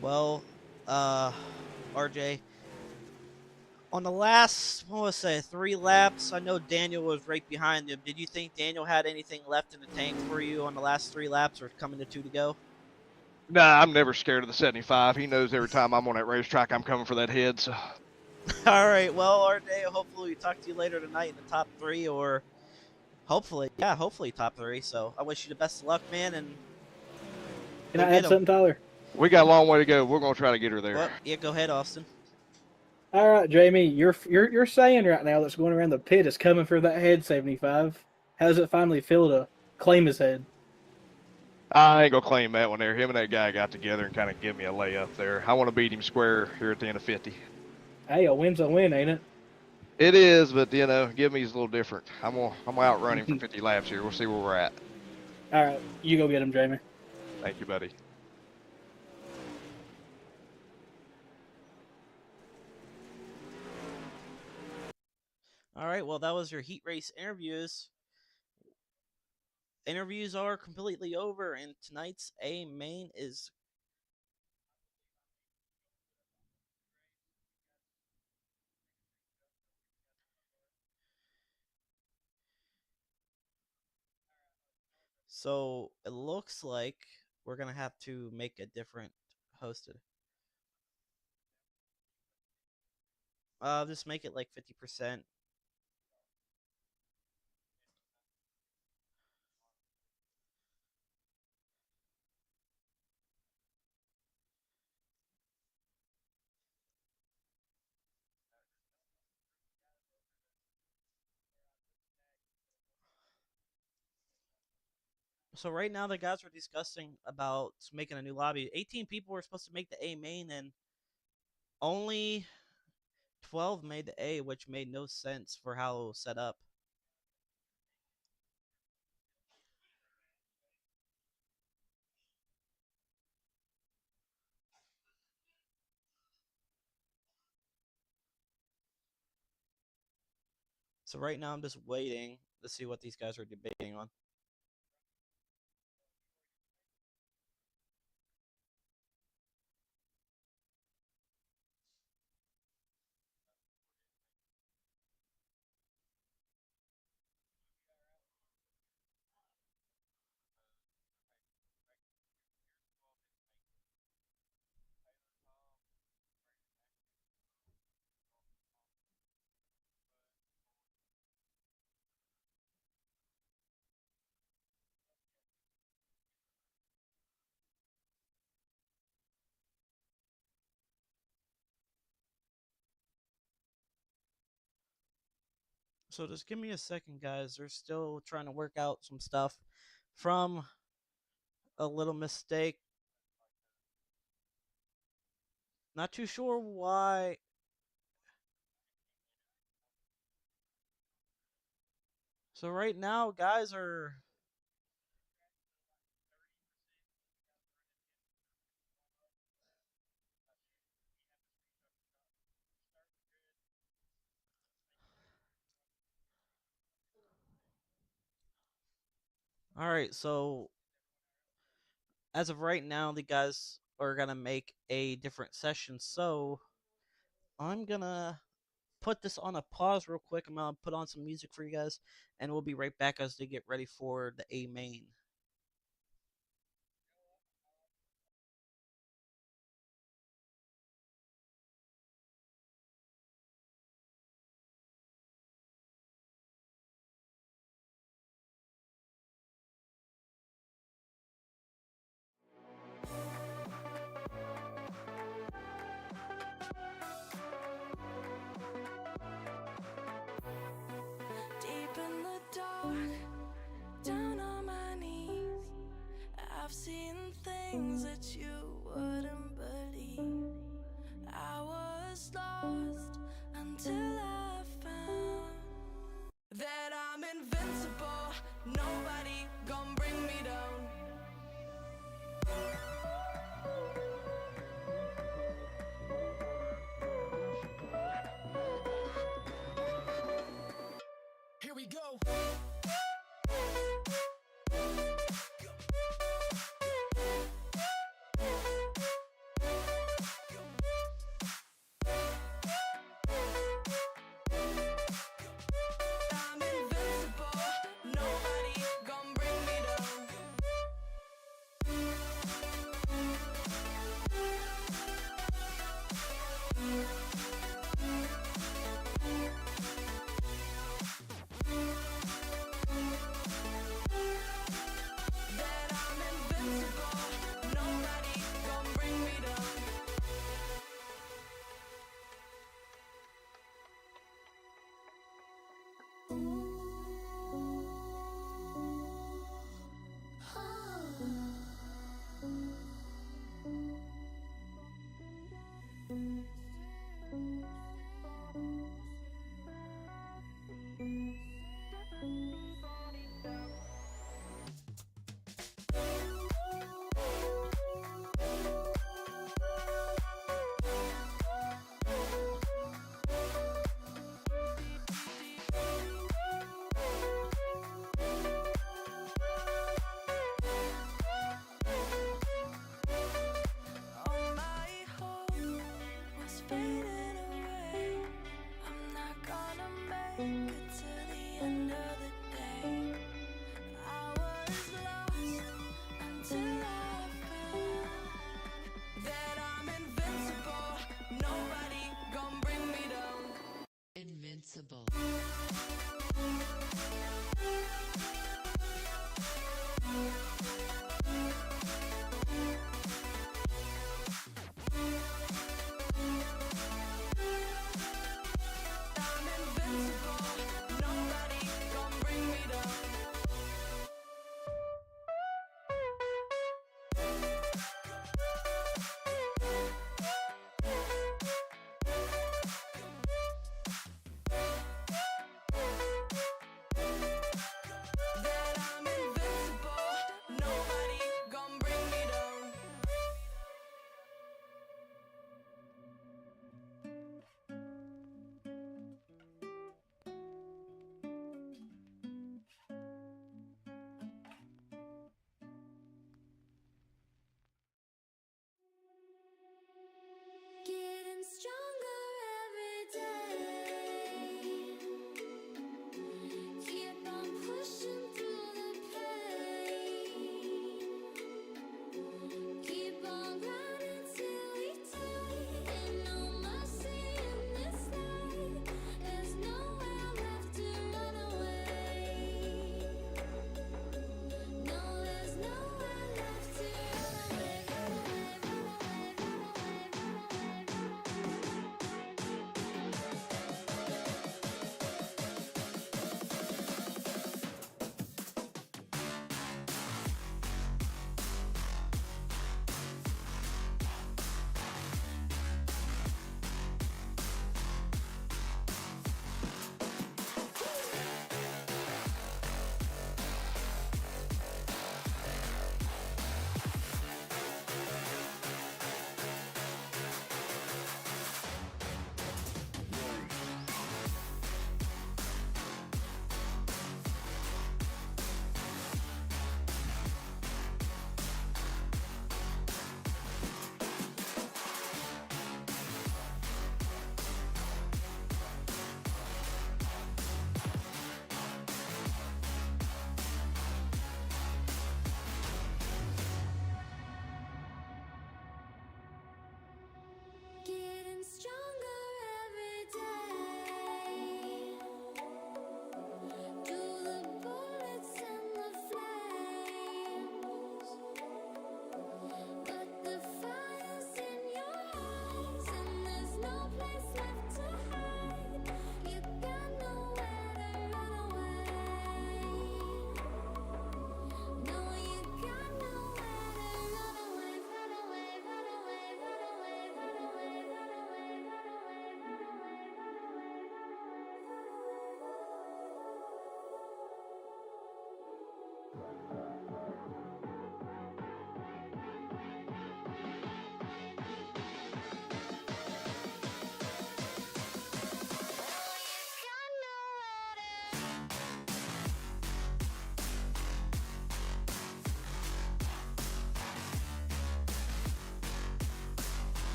Well, RJ, on the last, 3 laps, I know Daniel was right behind him. Did you think Daniel had anything left in the tank for you on the last 3 laps, or coming to 2 to go? Nah, I'm never scared of the 75. He knows every time I'm on that racetrack, I'm coming for that head. So. All right. Well, RJ, hopefully we talk to you later tonight in the top 3, or hopefully top 3. So I wish you the best of luck, man. And Can I add something, Tyler? We got a long way to go. We're gonna try to get her there. Well, yeah, go ahead, Austin. All right, Jamie, you're saying right now that's going around the pit is coming for that head 75. How does it finally feel to claim his head? I ain't gonna claim that one there. Him and that guy got together and kind of give me a layup there. I want to beat him square here at the end of 50. Hey, a win's a win, ain't it? It is, but give me is a little different. I'm gonna outrun him for 50 laps here. We'll see where we're at. All right, you go get him, Jamie. Thank you, buddy. All right. Well, that was your heat race interviews. Interviews are completely over, and tonight's A main is So it looks like we're gonna have to make a different hosted. Just make it like 50%. So right now the guys are discussing about making a new lobby. 18 people were supposed to make the A main, and only 12 made the A, which made no sense for how it was set up. So right now I'm just waiting to see what these guys are debating on. So just give me a second, guys. They're still trying to work out some stuff from a little mistake. Not too sure why. So right now, guys are. All right, so as of right now, the guys are gonna make a different session. So I'm gonna put this on a pause real quick. I'm gonna put on some music for you guys, and we'll be right back as they get ready for the A main. Deep in the dark, down on my knees, I've seen things that you wouldn't believe. I was lost until I found that I'm invincible. Nobody gon' bring me down. Here we go.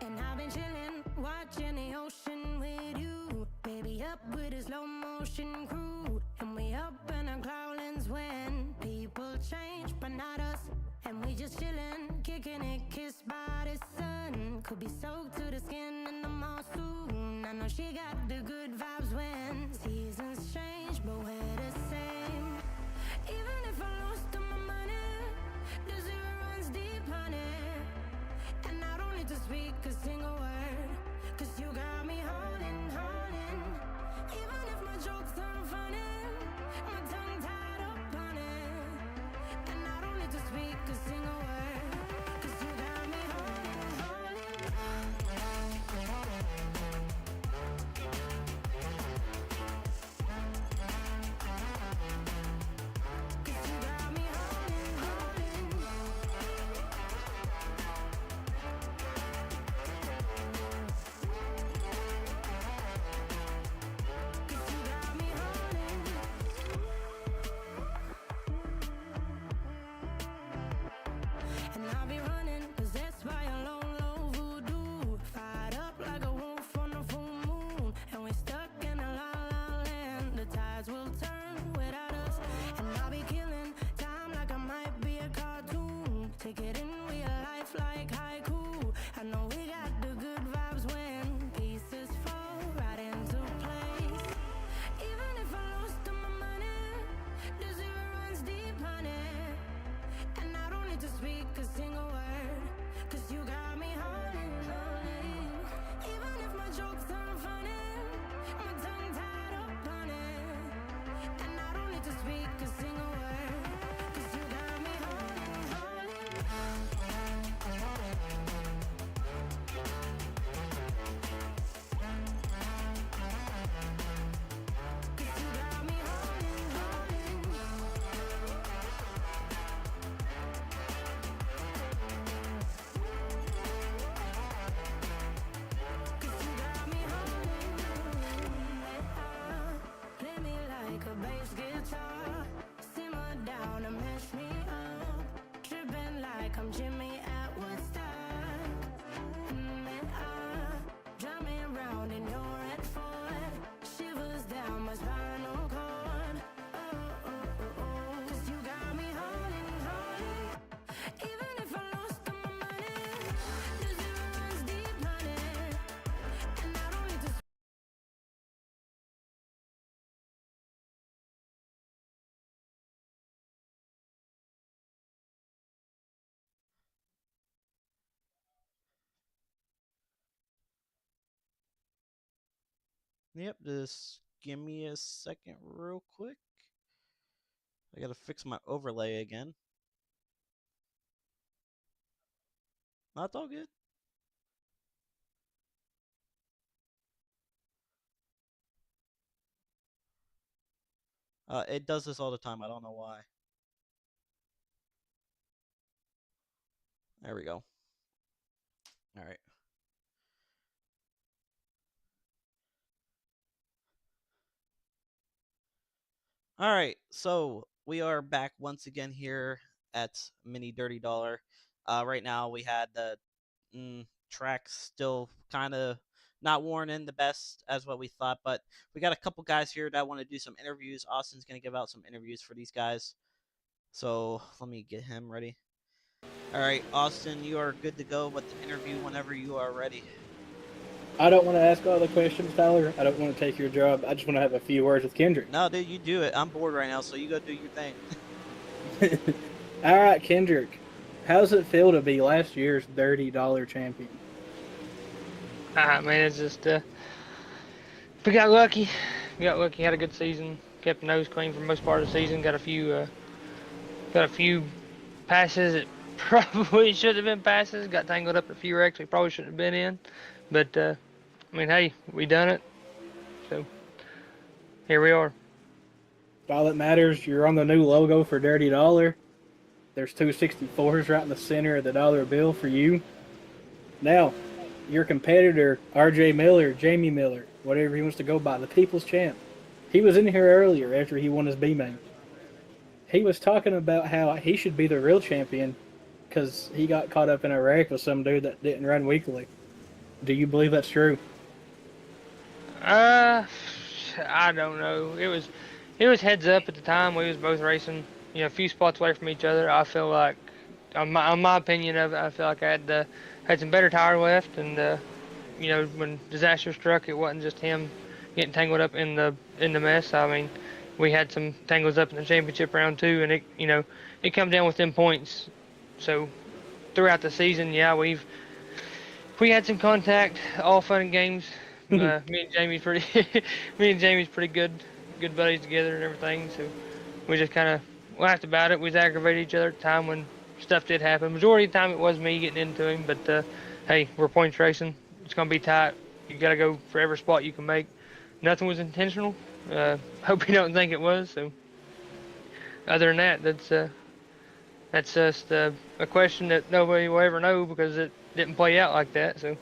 And I've been chilling, watching the ocean with you. Baby, up with a slow motion crew. And we up in our cloudlands when people change, but not us. And we just chillin', kicking it, kissed by the sun. Could be soaked to the skin in the mall soon. I know she got the good vibes when seasons change, but we're the same. Even if I lost all my money, the zero runs deep, honey. And I don't need to speak a single word, 'cause you got me holding. Even if my jokes aren't funny, my tongue tied up on it. And I don't need to speak a single word, 'cause you got me holding. 'Cause you got me holding. And I'll be running, possessed by a low, low voodoo. Fired up like a wolf on a full moon. And we're stuck in a la la land. The tides will turn without us. And I'll be killing time like I might be a cartoon. Take it in real life like haiku. I know we got the good vibes when pieces fall right into place. Even if I lost all my money, the zero runs deep, honey. And I don't need to speak a single word, 'cause you got me holding. Even if my jokes aren't funny, my tongue tied up on it. And I don't need to speak a single word, 'cause you got me holding. 'Cause you got me holding. Play me like a bass guitar, simmer down and mash me up, tripping like I'm Jimmy at Woodstock. Drive me around in your red Ford, shivers down my spinal cord. Oh, 'cause you got me holding. Even if I lost all my money, the zero runs deep, honey. And I don't need to. Yep, just give me a second real quick. I gotta fix my overlay again. That's all good. It does this all the time. I don't know why. There we go. All right. All right. So we are back once again here at Mini Dirty Dollar. Right now we had the tracks still kind of not worn in the best as what we thought, but we got a couple guys here that want to do some interviews. Austin's gonna give out some interviews for these guys. So let me get him ready. All right, Austin, you are good to go with the interview whenever you are ready. I don't want to ask all the questions, Tyler. I don't want to take your job. I just want to have a few words with Kendrick. No, dude, you do it. I'm bored right now, so you go do your thing. All right, Kendrick. How does it feel to be last year's Dirty Dollar champion? Man, it's just we got lucky. Had a good season. Kept the nose clean for most part of the season. Got a few passes that probably should have been passes. Got tangled up in a few wrecks we probably shouldn't have been in. But I mean, hey, we done it. So here we are. All that matters, you're on the new logo for Dirty Dollar. There's 264s right in the center of the dollar bill for you. Now, your competitor, RJ Miller, Jamie Miller, whatever he wants to go by, the People's Champ. He was in here earlier after he won his B-main. He was talking about how he should be the real champion because he got caught up in a wreck with some dude that didn't run weekly. Do you believe that's true? I don't know. It was heads up at the time. We was both racing, a few spots away from each other. I feel like, on my opinion of it, I feel like I had some better tire left, and when disaster struck, it wasn't just him getting tangled up in the mess. I mean, we had some tangles up in the championship round too, and it come down with them points. So throughout the season, yeah, we had some contact, all fun and games. Me and Jamie's pretty me and Jamie's pretty good buddies together and everything. So we just kind of laughed about it. We was aggravated each other at the time when stuff did happen. Majority of the time it was me getting into him, but hey, we're points racing. It's gonna be tight. You gotta go for every spot you can make. Nothing was intentional. Hope you don't think it was. So other than that, that's just a question that nobody will ever know because it didn't play out like that. So.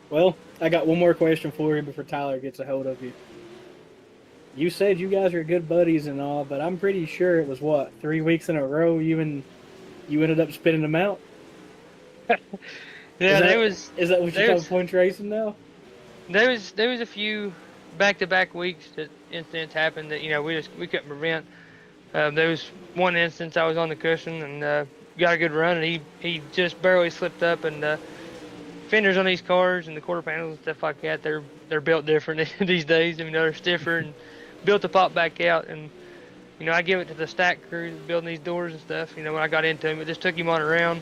Well, I got one more question for you before Tyler gets a hold of you. You said you guys are good buddies and all, but I'm pretty sure it was 3 weeks in a row you ended up spinning them out. Yeah, is that what you call points racing now? There was a few back-to-back weeks that incidents happened that we couldn't prevent. There was one instance I was on the cushion and got a good run, and he just barely slipped up, and fenders on these cars and the quarter panels and stuff like that, they're built different these days. I mean, they're stiffer and built to pop back out. And I give it to the stack crew building these doors and stuff. When I got into him, it just took him on a round.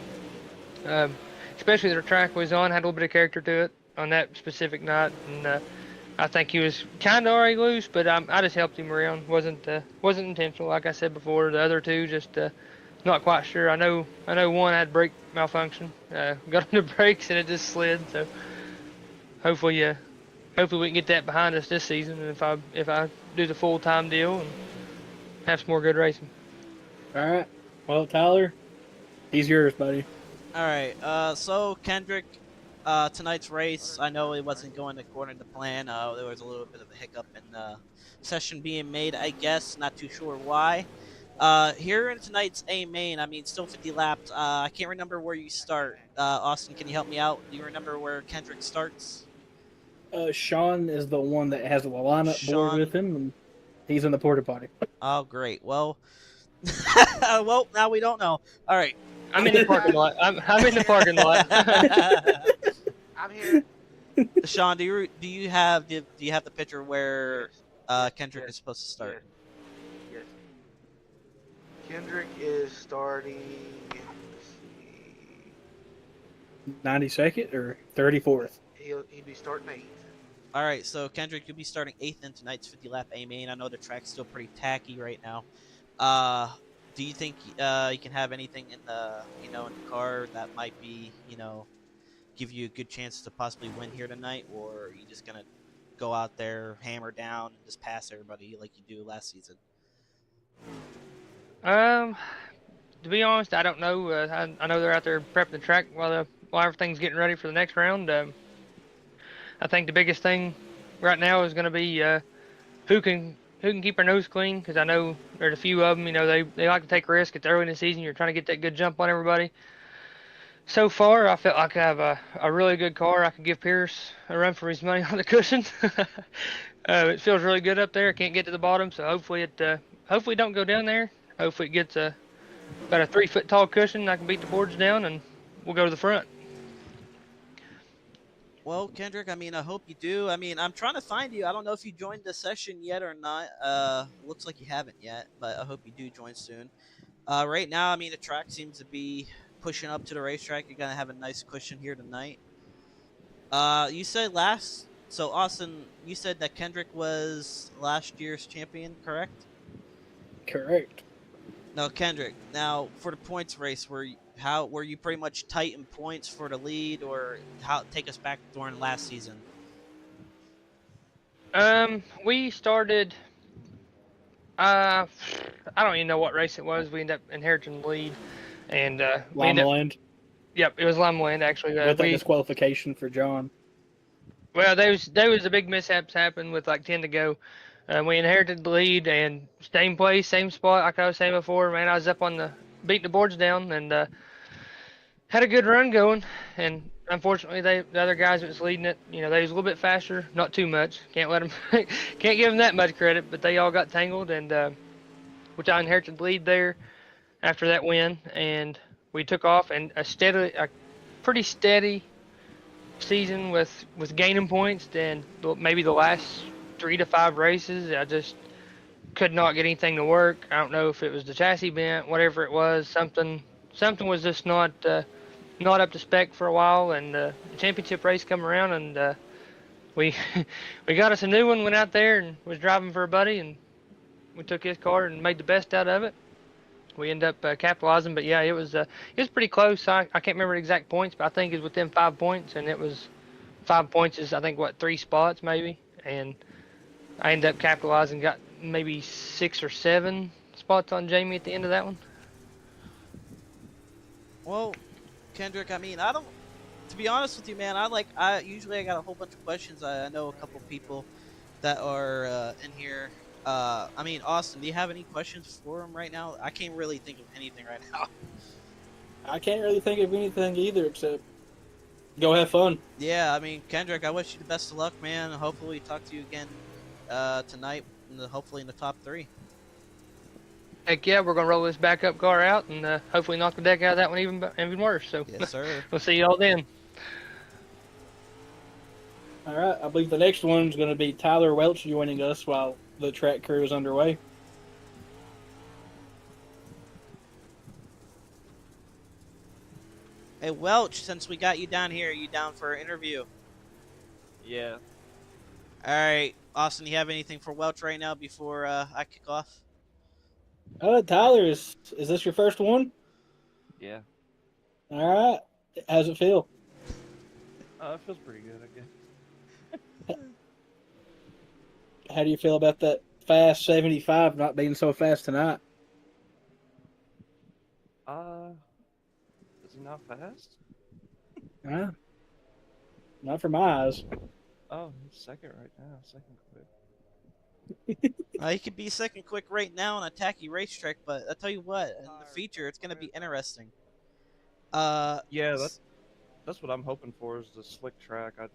Especially the track was on, had a little bit of character to it on that specific night, and I think he was kind of already loose, but I just helped him around. wasn't intentional, like I said before. The other two just not quite sure. I know one had brake malfunction. Got on the brakes and it just slid. So hopefully we can get that behind us this season. And if I do the full-time deal and have some more good racing. All right. Well, Tyler, he's yours, buddy. All right. So Kendrick, tonight's race, I know it wasn't going according to plan. There was a little bit of a hiccup in the session being made, I guess. Not too sure why. Here in tonight's A main, I mean, still 50 laps. I can't remember where you start. Austin, can you help me out? Do you remember where Kendrick starts? Sean is the one that has the lineup board with him, and he's in the porta potty. Oh, great. Well, well, now we don't know. All right. I'm in the parking lot. I'm in the parking lot. I'm here. Sean, do you have the picture where Kendrick is supposed to start? Yes. Kendrick is starting. Let's see. 92nd or 34th. He'd be starting 8th. All right, so Kendrick, you'll be starting 8th in tonight's 50 lap A main. I know the track's still pretty tacky right now. Do you think you can have anything in the in the car that might be give you a good chance to possibly win here tonight, or are you just gonna go out there, hammer down, and just pass everybody like you do last season? To be honest, I don't know. I know they're out there prepping the track while everything's getting ready for the next round. I think the biggest thing right now is going to be who can keep their nose clean, because I know there's a few of them. They like to take risks. It's early in the season. You're trying to get that good jump on everybody. So far, I felt like I have a really good car. I could give Pierce a run for his money on the cushion. It feels really good up there. I can't get to the bottom, so hopefully it don't go down there. Hopefully it gets about a 3-foot tall cushion. I can beat the boards down, and we'll go to the front. Well, Kendrick, I mean, I hope you do. I mean, I'm trying to find you. I don't know if you joined the session yet or not. Looks like you haven't yet, but I hope you do join soon. Right now, I mean, the track seems to be pushing up to the racetrack. You're going to have a nice cushion here tonight. You said so Austin, you said that Kendrick was last year's champion, correct? Correct. No, Kendrick. Now, for the points race, were you pretty much tight in points for the lead, or take us back during last season? We started. I don't even know what race it was. We ended up inheriting the lead, and Limaland. Yep, it was Limaland actually. With a disqualification for John. Well, there was a big mishaps happened with like 10 to go. We inherited the lead and same place, same spot. Like I was saying before, man, I was up on beating the boards down and had a good run going. And unfortunately, the other guys that was leading it, they was a little bit faster, not too much. Can't let them, can't give them that much credit, but they all got tangled, and which I inherited the lead there after that win, and we took off and a pretty steady season with gaining points. Then maybe the last 3 to 5 races, I just could not get anything to work. I don't know if it was the chassis bent, whatever it was. Something was just not up to spec for a while, and the championship race come around, and we we got us a new one. Went out there and was driving for a buddy, and we took his car and made the best out of it. We ended up capitalizing, but yeah, it was pretty close. I can't remember the exact points, but I think it was within 5 points, and it was 5 points is I think what 3 spots maybe, and I ended up capitalizing, got maybe 6 or 7 spots on Jamie at the end of that one. Well, Kendrick, I mean, I don't. To be honest with you, man, I usually I got a whole bunch of questions. I know a couple people that are in here. I mean, Austin, do you have any questions for him right now? I can't really think of anything right now. I can't really think of anything either except go have fun. Yeah, I mean, Kendrick, I wish you the best of luck, man. Hopefully, we talk to you again tonight, hopefully in the top 3. Heck yeah, we're gonna roll this backup car out and hopefully knock the deck out of that one even worse. So Yes, sir. we'll see y'all then. All right, I believe the next one's going to be Tyler Welch joining us while the track crew is underway. Hey, Welch, since we got you down here, are you down for an interview? Yeah. All right, Austin, you have anything for Welch right now before I kick off? Tyler, is this your first one? Yeah. All right, how's it feel? It feels pretty good, I guess. How do you feel about that fast 75 not being so fast tonight? Is he not fast? Not for my eyes. Oh, he's second right now. Second quick. He could be second quick right now on a tacky racetrack, but I tell you what, in the feature, it's going to be interesting. Yeah, that's what I'm hoping for is the slick track. I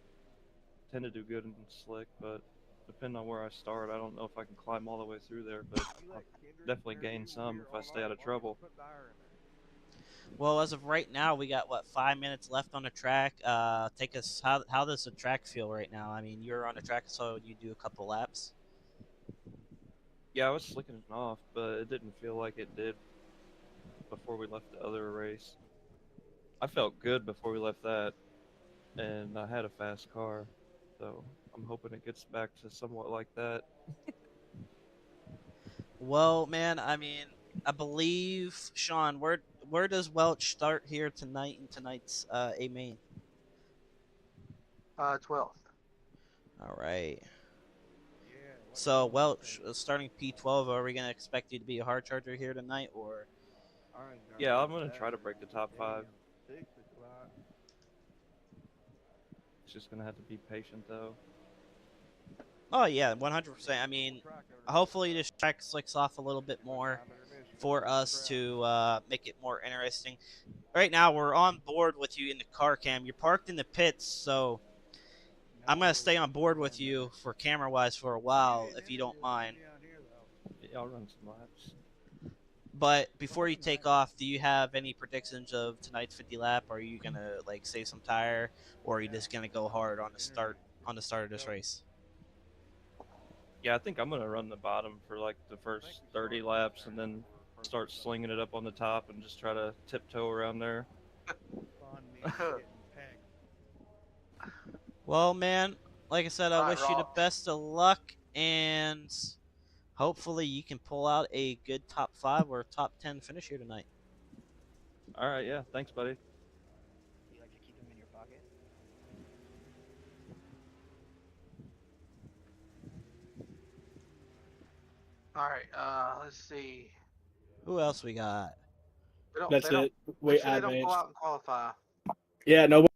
tend to do good in slick, but depending on where I start, I don't know if I can climb all the way through there, but I'll definitely gain some if I stay out of trouble. Well, as of right now, we got 5 minutes left on the track. Take us. How does the track feel right now? I mean, you're on the track, so you do a couple laps. Yeah, I was slicking it off, but it didn't feel like it did before we left the other race. I felt good before we left that, and I had a fast car, so I'm hoping it gets back to somewhat like that. Well, man, I mean, I believe Sean. Where does Welch start here tonight in tonight's A main? 12th. All right. So Welch, starting P12, are we gonna expect you to be a hard charger here tonight, or? Yeah, I'm gonna try to break the top 5. It's just gonna have to be patient though. Oh yeah, 100%. I mean, hopefully this track slicks off a little bit more for us to make it more interesting. Right now, we're on board with you in the car cam. You're parked in the pits, so I'm gonna stay on board with you for camera-wise for a while, if you don't mind. Yeah, I'll run some laps. But before you take off, do you have any predictions of tonight's 50 lap? Are you gonna save some tire, or are you just gonna go hard on the start of this race? Yeah, I think I'm gonna run the bottom for like the first 30 laps, and then start slinging it up on the top and just try to tiptoe around there. Well, man, like I said, I wish you the best of luck, and hopefully you can pull out a good top 5 or top 10 finish here tonight. All right, yeah, thanks, buddy. You like to keep them in your pocket? All right. Let's see. Who else we got? That's it. Make sure they don't go out and qualify. Yeah, no.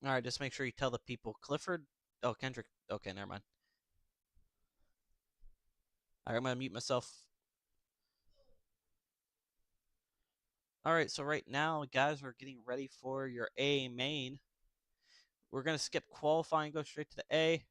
All right, just make sure you tell the people. Clifford. Oh, Kendrick. Okay, never mind. All right, I'm gonna mute myself. All right, so right now, guys, we're getting ready for your A main. We're going to skip qualifying, go straight to the A.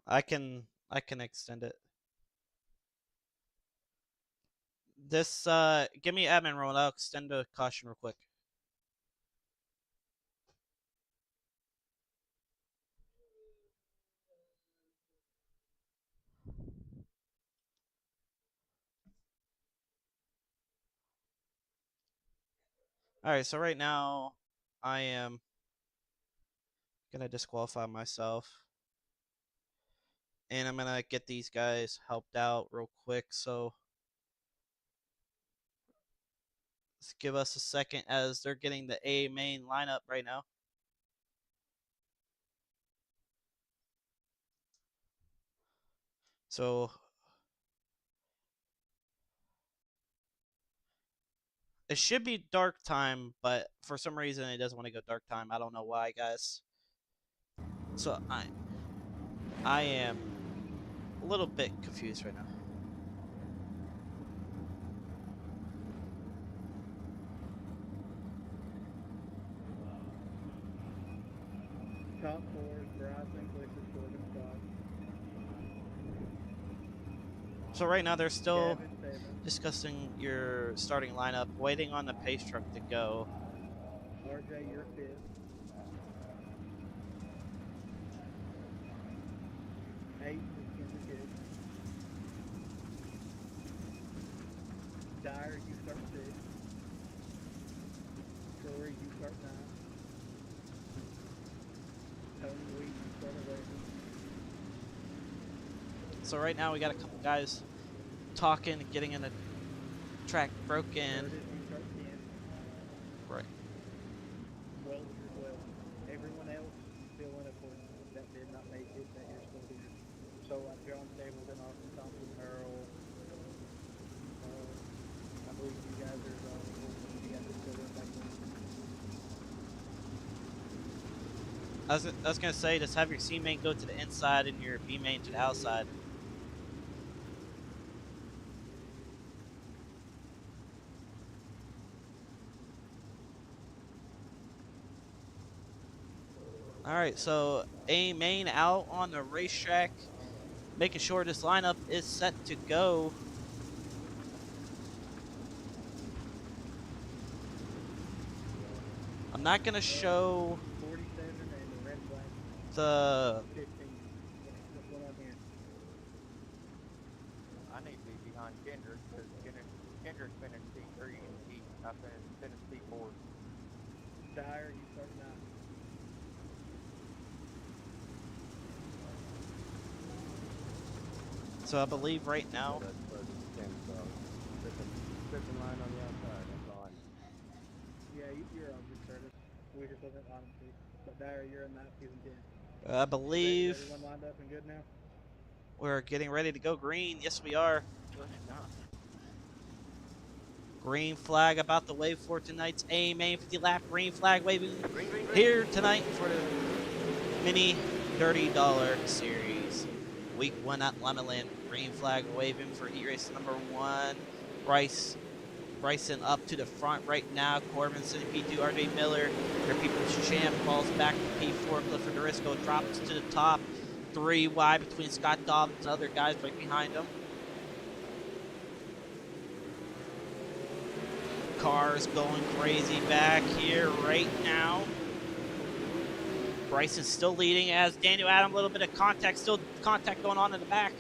I can extend it. This give me admin role and I'll extend the caution real quick. All right, so right now I am gonna disqualify myself, and I'm gonna get these guys helped out real quick. So let's give us a second as they're getting the A main lineup right now. So it should be dark time, but for some reason it doesn't want to go dark time. I don't know why, guys. So I am a little bit confused right now. Top four is Bryson, Glitcher, Corbin, Scott. So right now they're still Gavin, Seven. discussing your starting lineup, waiting on the pace truck to go. RJ, you're fifth. Eight is Kendrick Hicks. Dyer, you start sixth. Corey, you start ninth. Tony Lee, you start 11th. So right now we got a couple guys talking and getting in the track broken. Curtis, you start 10th. Right. Wells, you're 12th. Everyone else fill in a point that did not make it that you're still here. So John Stapleton, Austin Thompson, Earl. I believe you guys are you guys are still in back then. I was gonna say, just have your C main go to the inside and your B main to the outside. All right, so A main out on the racetrack, making sure this lineup is set to go. I'm not gonna show 47 and the red flag the 15. What's going on here? I need to be behind Kendrick because Kendrick finished P3 and I finished P4. Dyer, you start 9th. So I believe right now, That's further than 10, so flipping line on the outside, that's all I need. Yeah, you're on good service. We just wasn't honestly. But Dyer, you're in 9th, season 10. I believe Is everyone lined up and good now? we're getting ready to go green. Yes, we are. Good enough. Green flag about to wave for tonight's A main 50 lap. Green flag waving Green. here tonight for the mini $30 series. Week 1 at Limaland. Green flag waving for heat race number 1. Bryson up to the front right now. Corbin sitting P2. RJ Miller, their people's champ, falls back to P4. Clifford Dorisco drops to the top. 3 wide between Scott Dobbs and other guys right behind him. Cars going crazy back here right now. Bryson's still leading as Daniel Adam, a little bit of contact going on in the back.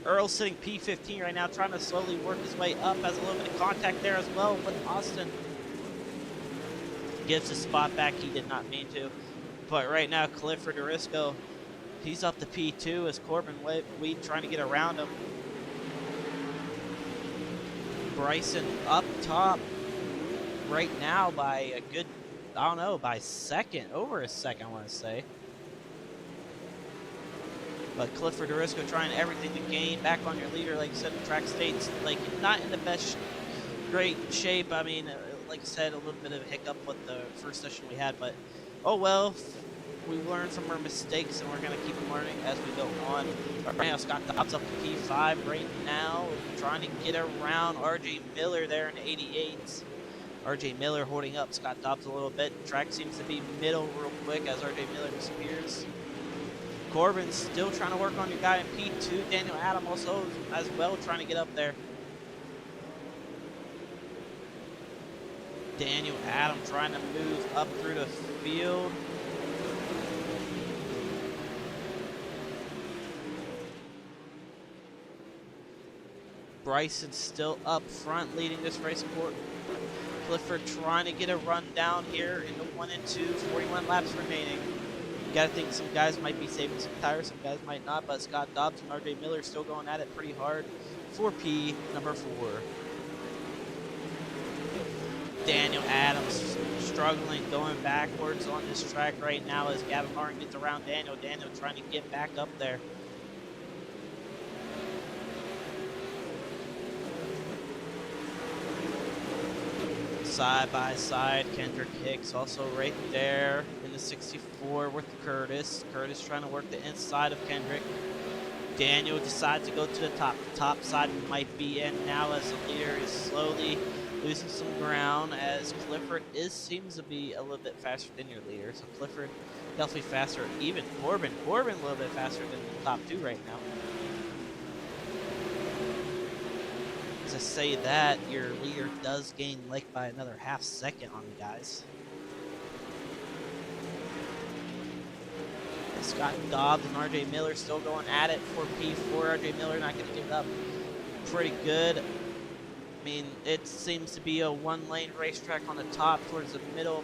Earl's sitting P15 right now, trying to slowly work his way up, has a little bit of contact there as well with Austin. gives his spot back. He did not mean to. But right now, Clifford Orisco, he's up to P2 as Corbin Weed trying to get around him. Bryson up top right now by a good, I don't know, by second, over a second, I want to say. But Clifford Orisco trying everything to gain back on your leader. Like I said, the track state's like not in the best, great shape. I mean, like I said, a little bit of a hiccup with the first session we had, but oh well. We learn from our mistakes, and we're going to keep learning as we go on. Right now, Scott Dobbs up to P5 right now, trying to get around RJ Miller there in 88. RJ Miller holding up Scott Dobbs a little bit. Track seems to be middle real quick as RJ Miller disappears. Corbin's still trying to work on your guy in P2. Daniel Adam also as well trying to get up there. Daniel Adam trying to move up through the field. Bryson still up front leading this race. Clifford trying to get a run down here in the 1 and 2, 41 laps remaining. You gotta think some guys might be saving some tires, some guys might not, but Scott Dobbs and RJ Miller still going at it pretty hard for P number 4. Daniel Adams struggling, going backwards on this track right now as Gavin Martin gets around Daniel. Daniel trying to get back up there. Side by side, Kendrick Hicks also right there in the 64 with Curtis. Curtis trying to work the inside of Kendrick. Daniel decides to go to the top. The top side might be in now as the leader is slowly losing some ground as Clifford seems to be a little bit faster than your leader. So Clifford definitely faster. Even Corbin a little bit faster than the top 2 right now. To say that, your leader does gain like by another half second on the guys. And Scott Dobbs and RJ Miller still going at it for P4. RJ Miller not going to give it up. Pretty good. I mean, it seems to be a 1-lane racetrack on the top towards the middle.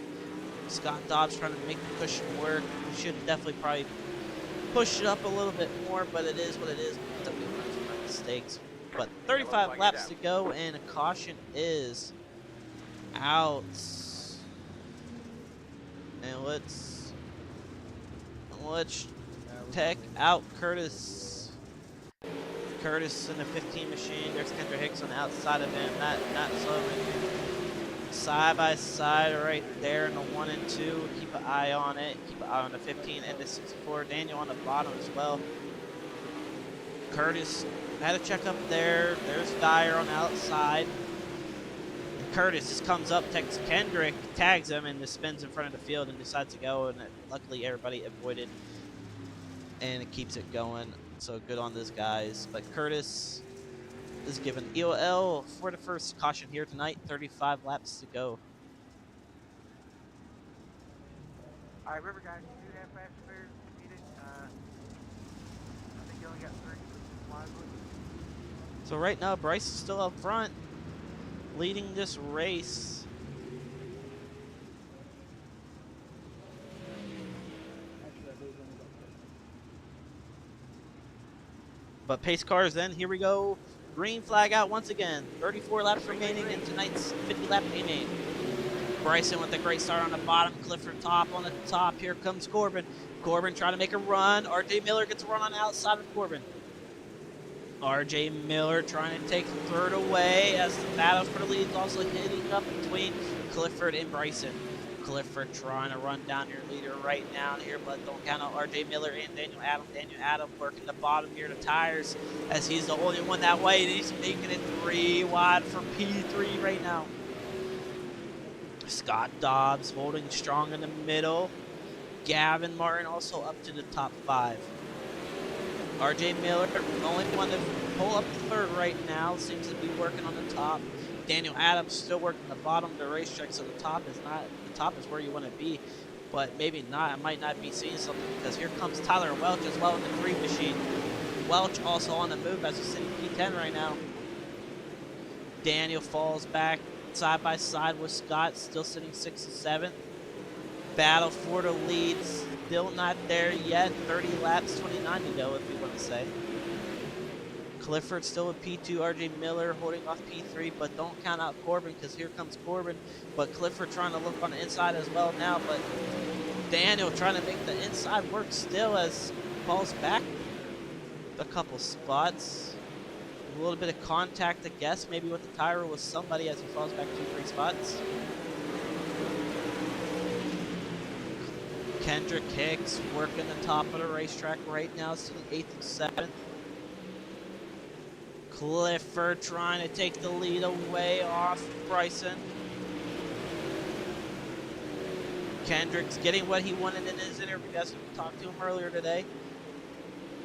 Scott Dobbs trying to make the cushion work. We should definitely probably push it up a little bit more, but it is what it is. We learn from our mistakes. But 35 laps to go, and a caution is out. And let's check out Curtis. Curtis in the 15 machine. There's Kendra Hicks on the outside of him. Not slowing. Side by side right there in the 1 and 2. Keep an eye on it. Keep an eye on the 15 and the 64. Daniel on the bottom as well. Curtis had a check up there. There's Dyer on the outside. And Curtis just comes up, takes Kendrick, tags him, and just spins in front of the field and decides to go. And luckily everybody avoided, and it keeps it going. So good on those guys. But Curtis is given EOL for the first caution here tonight. 35 laps to go. All right, remember guys, you do have fast spares needed. I think you only got 3. So right now, Bryce is still up front, leading this race. But pace cars then, here we go. Green flag out once again. 34 laps remaining in tonight's 50-lap A-main. Bryson with a great start on the bottom. Clifford top on the top. Here comes Corbin. Corbin trying to make a run. RJ Miller gets a run on the outside of Corbin. RJ Miller trying to take third away as the battle for the lead is also hitting up between Clifford and Bryson. Clifford trying to run down your leader right now here, but don't count out RJ Miller and Daniel Adam. Daniel Adam working the bottom here to tires as he's the only one that way. And he's making it 3 wide for P3 right now. Scott Dobbs holding strong in the middle. Gavin Martin also up to the top 5. RJ Miller, the only one to pull up third right now, seems to be working on the top. Daniel Adams still working the bottom of the racetrack, so the top is where you want to be, but maybe not. I might not be seeing something because here comes Tyler Welch as well in the 3 machine. Welch also on the move as he's sitting P10 right now. Daniel falls back side by side with Scott, still sitting 6th and 7th. battle for the lead. Still not there yet. 30 laps, 29 to go, if you want to say. Clifford still with P2. RJ Miller holding off P3, but don't count out Corbin because here comes Corbin. But Clifford trying to look on the inside as well now. But Daniel trying to make the inside work still as falls back a couple spots. A little bit of contact, I guess, maybe with the tire with somebody as he falls back 2-3 spots. Kendrick Hicks working the top of the racetrack right now, sitting 8th and 7th. Clifford trying to take the lead away off Bryson. Kendrick's getting what he wanted in his interview, as we talked to him earlier today.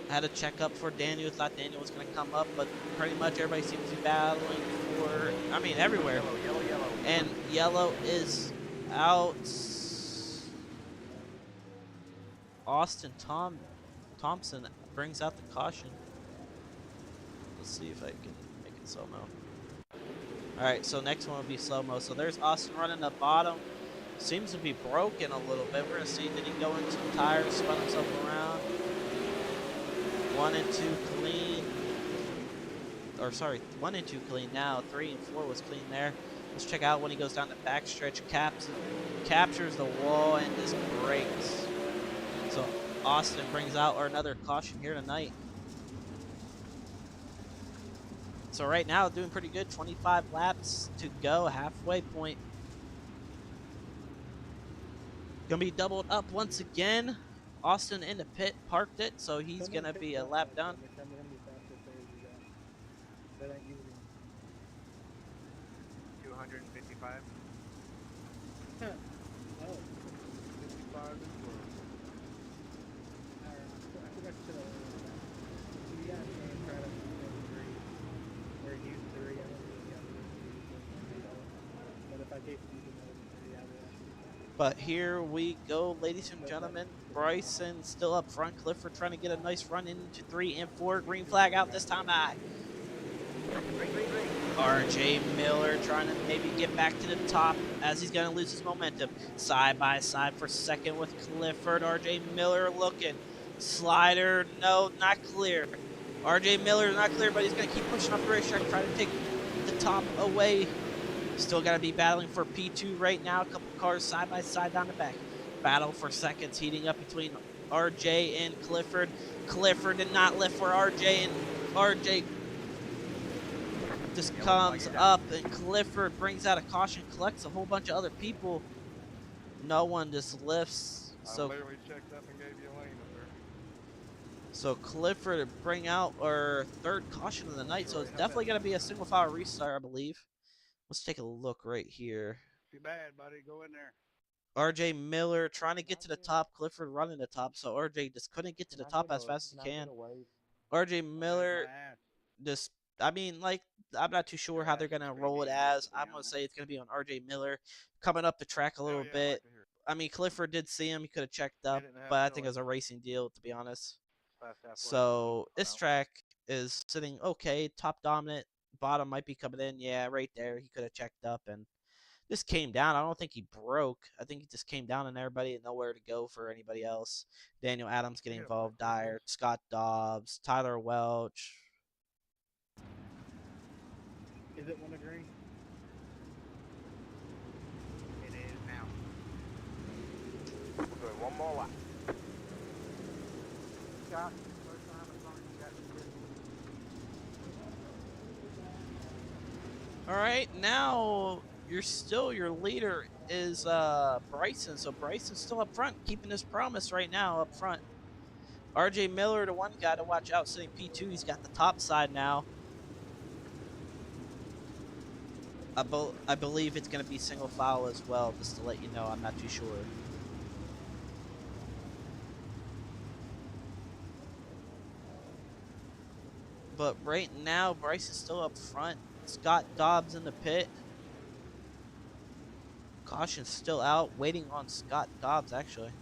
Had a checkup for Daniel, thought Daniel was going to come up, but pretty much everybody seems to be battling for, I mean, everywhere. Yellow. And yellow is out. Austin Thompson brings out the caution. Let's see if I can make it slow-mo. Alright, so next one will be slow-mo. So there's Austin running the bottom. Seems to be broken a little bit. We're going to see, did he go into the tires, spun himself around? 1 and 2 clean. Or sorry, 1 and 2 clean now. 3 and 4 was clean there. Let's check out when he goes down the backstretch. Captures the wall and just breaks. So Austin brings out another caution here tonight. So right now, doing pretty good. 25 laps to go, halfway point. Gonna be doubled up once again. Austin in the pit, parked it, so he's gonna be a lap done. 255. But here we go, ladies and gentlemen. Bryson still up front. Clifford trying to get a nice run into 3 and 4. Green flag out this time. RJ Miller trying to maybe get back to the top as he's going to lose his momentum. Side by side for second with Clifford. RJ Miller looking. Slider, no, not clear. RJ Miller not clear, but he's going to keep pushing up the racetrack, trying to take the top away. Still got to be battling for P2 right now. A couple cars side by side down the back. Battle for seconds heating up between RJ and Clifford. Clifford did not lift for RJ, and RJ just comes up, and Clifford brings out a caution, collects a whole bunch of other people. No one just lifts. I literally checked up and gave you a lane up there. So Clifford bring out our third caution of the night. So it's definitely going to be a single file restart, I believe. Let's take a look right here. Too bad, buddy. Go in there. RJ Miller trying to get to the top. Clifford running the top. So RJ just couldn't get to the top as fast as he can. RJ Miller just, I mean, like, I'm not too sure how they're going to roll it as. I'm going to say it's going to be on RJ Miller coming up the track a little bit. I mean, Clifford did see him. He could have checked up, but I think it was a racing deal, to be honest. So this track is sitting okay. Top dominant. Bottom might be coming in. Yeah, right there. He could have checked up and just came down. I don't think he broke. I think he just came down and everybody had nowhere to go for anybody else. Daniel Adams getting involved. Dyer, Scott Dobbs, Tyler Welch. Is it one agree? It is now. We'll do one more lap. Scott, first time as long as you got the good. All right, now your leader is Bryson. So Bryson's still up front, keeping his promise right now up front. RJ Miller, the one guy to watch out, sitting P2. He's got the top side now. I believe it's going to be single file as well, just to let you know. I'm not too sure. But right now, Bryce is still up front. Scott Dobbs in the pit. Caution's still out, waiting on Scott Dobbs, actually.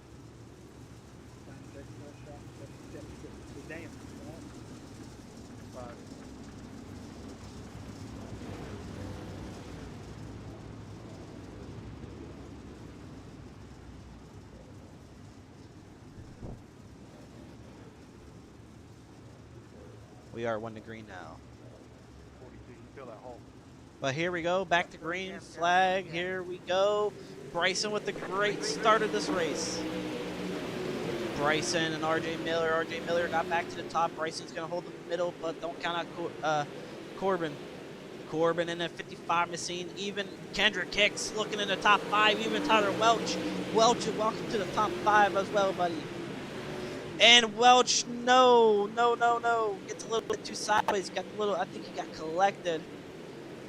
We are 1 to green now. 42. You feel that hole. But here we go, back to green flag. Here we go. Bryson with the great start of this race. Bryson and RJ Miller. RJ Miller got back to the top. Bryson's going to hold the middle, but don't count out Corbin. Corbin in a 55 machine. Even Kendrick Hicks looking in the top 5. Even Tyler Welch. Welch, welcome to the top 5 as well, buddy. And Welch, no. Gets a little bit too sideways. Got a little, I think he got collected.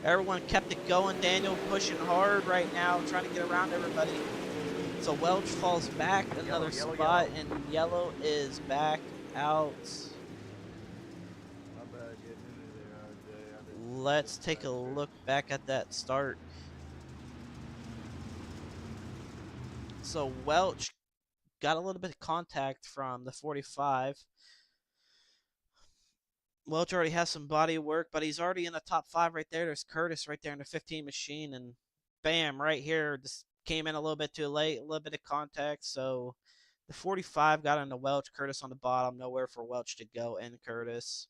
Everyone kept it going. Daniel pushing hard right now, trying to get around everybody. So Welch falls back another spot, and yellow is back out. Let's take a look back at that start. So Welch got a little bit of contact from the 45. Welch already has some body work, but he's already in the top 5 right there. There's Curtis right there in the 15 machine, and bam, right here, just came in a little bit too late, a little bit of contact. So the 45 got into Welch, Curtis on the bottom, nowhere for Welch to go, and Curtis.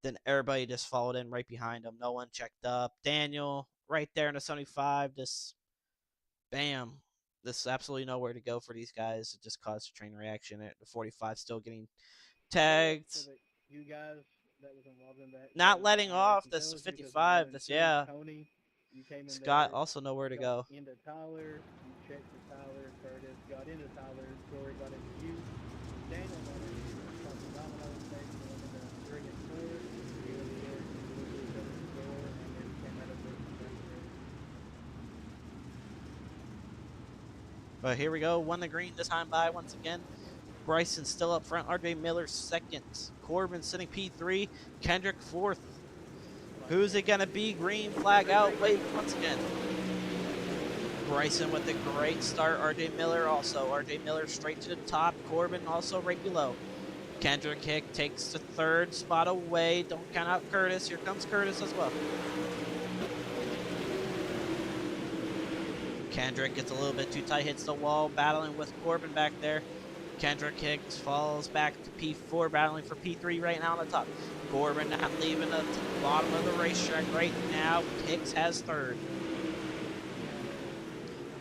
Then everybody just followed in right behind him. No one checked up. Daniel right there in the 75, just bam. There's absolutely nowhere to go for these guys. It just caused a train reaction. The 45 still getting tagged. So you guys that was involved in that. Not letting off. That's 55. That's, yeah. Tony, you came in Scott there, also nowhere to go. Into Tyler, you checked for Tyler. Curtis got into Tyler. Corey got into you. Daniel got into you. Domino next went into 3 and 4. You were there. You were there to score, and then came out of the. But here we go. 1 to green this time by once again. Bryson still up front. RJ Miller second. Corbin sitting P3. Kendrick fourth. Who's it going to be? Green flag out. Wait, once again. Bryson with a great start. RJ Miller also. RJ Miller straight to the top. Corbin also right below. Kendrick Hick takes the 3rd spot away. Don't count out Curtis. Here comes Curtis as well. Kendrick gets a little bit too tight, hits the wall, battling with Corbin back there. Kendrick Hicks falls back to P4, battling for P3 right now on the top. Corbin not leaving the bottom of the racetrack right now. Hicks has 3rd.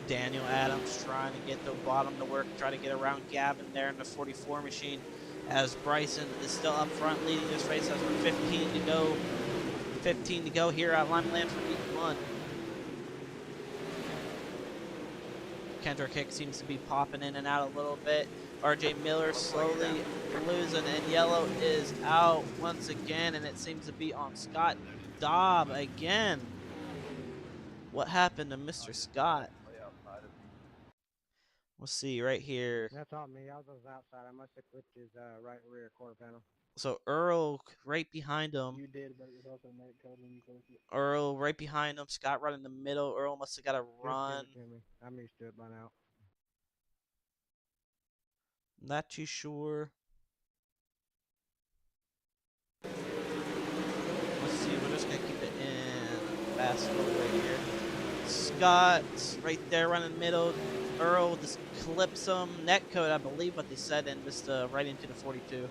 Daniel Adams trying to get the bottom to work, try to get around Gavin there in the 44 machine, as Bryson is still up front leading this race as we're 15 to go. 15 to go here at Limaland for Heat 1. Kendrick Hicks seems to be popping in and out a little bit. RJ Miller slowly losing, and yellow is out once again, and it seems to be on Scott Dobb again. What happened to Mr. Scott? We'll see right here. That's on me. I was outside. I must have clipped his right rear quarter panel. So Earl right behind him. You did, but it was also Nate code when you clicked it. Earl right behind him. Scott right in the middle. Earl must have got a run. I'm used to it by now. Not too sure. Let's see. We're just going to keep it in fast forward right here. Scott right there running the middle. Earl just clips him. Netcode, I believe what they said, and just right into the 42.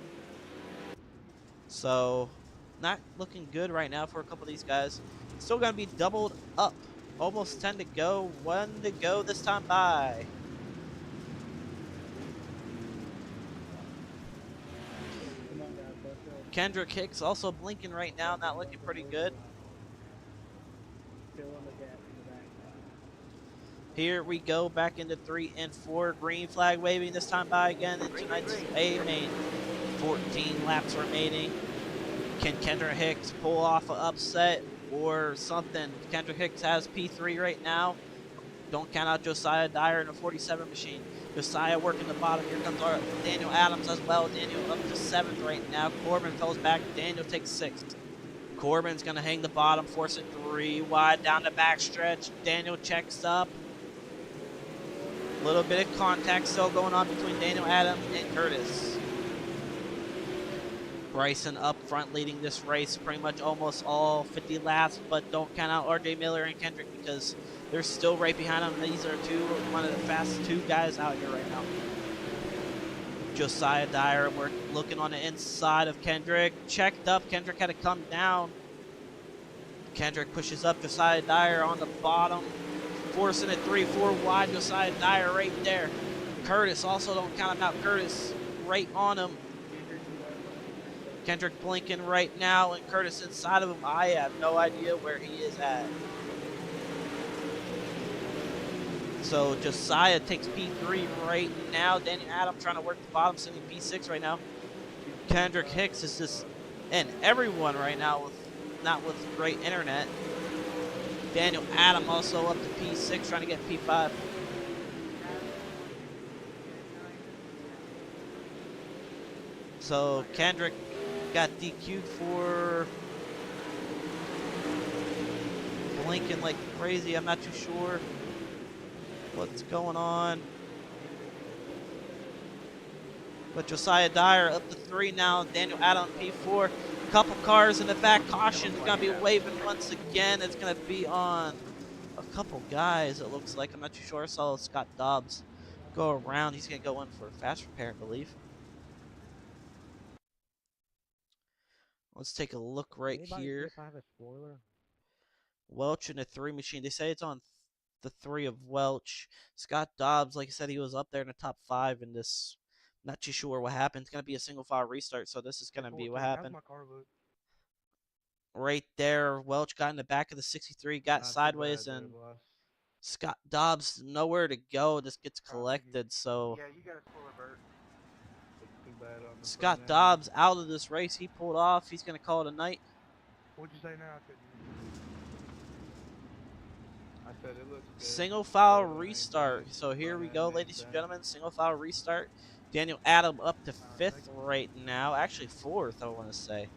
So, not looking good right now for a couple of these guys. Still going to be doubled up. Almost 10 to go. 1 to go this time by. Kendrick Hicks also blinking right now, not looking pretty good. Here we go back into 3 and 4. Green flag waving this time by again in tonight's A main. 14 laps remaining. Can Kendrick Hicks pull off an upset or something? Kendrick Hicks has P3 right now. Don't count out Josiah Dyer in a 47 machine. Josiah working the bottom. Here comes our Daniel Adams as well. Daniel up to 7th right now. Corbin falls back. Daniel takes 6th. Corbin's going to hang the bottom, force it 3 wide down the backstretch. Daniel checks up. A little bit of contact still going on between Daniel Adams and Curtis. Bryson up front leading this race pretty much almost all 50 laps, but don't count out RJ Miller and Kendrick because they're still right behind them. These are one of the fastest 2 guys out here right now. Josiah Dyer, we're looking on the inside of Kendrick. Checked up. Kendrick had to come down. Kendrick pushes up. Josiah Dyer on the bottom. Forcing it 3-4 wide. Josiah Dyer right there. Curtis also don't count him out. Curtis right on him. Kendrick blinking right now, and Curtis inside of him. I have no idea where he is at. So Josiah takes P3 right now. Daniel Adam trying to work the bottom, sending P6 right now. Kendrick Hicks is just in everyone right now with not with great internet. Daniel Adam also up to P6 trying to get P5. So Kendrick got DQ'd for blinking like crazy. I'm not too sure what's going on. But Josiah Dyer up to 3 now. Daniel Adam P4. Couple cars in the back. Caution's going to be waving once again. It's going to be on a couple guys, it looks like. I'm not too sure. I saw Scott Dobbs go around. He's going to go in for a fast repair, I believe. Let's take a look right here. If I have a spoiler? Welch in the 3 machine. They say it's on the 3 of Welch. Scott Dobbs, like I said, he was up there in the top 5 in this. Not too sure what happened. It's going to be a single file restart, so this is going to be what happened. How's my car look? Right there, Welch got in the back of the 63, got sideways, and Scott Dobbs nowhere to go. Just gets collected, so Yeah, you got a spoiler, Bert. Too bad on the Scott front end. Dobbs out of this race. He pulled off. He's going to call it a night. What'd you say now? I couldn't hear you. I said it looks good. Single file restart. So here we go, ladies and gentlemen. Single file restart. Daniel Adam up to 5th right now. Actually 4th, I want to say.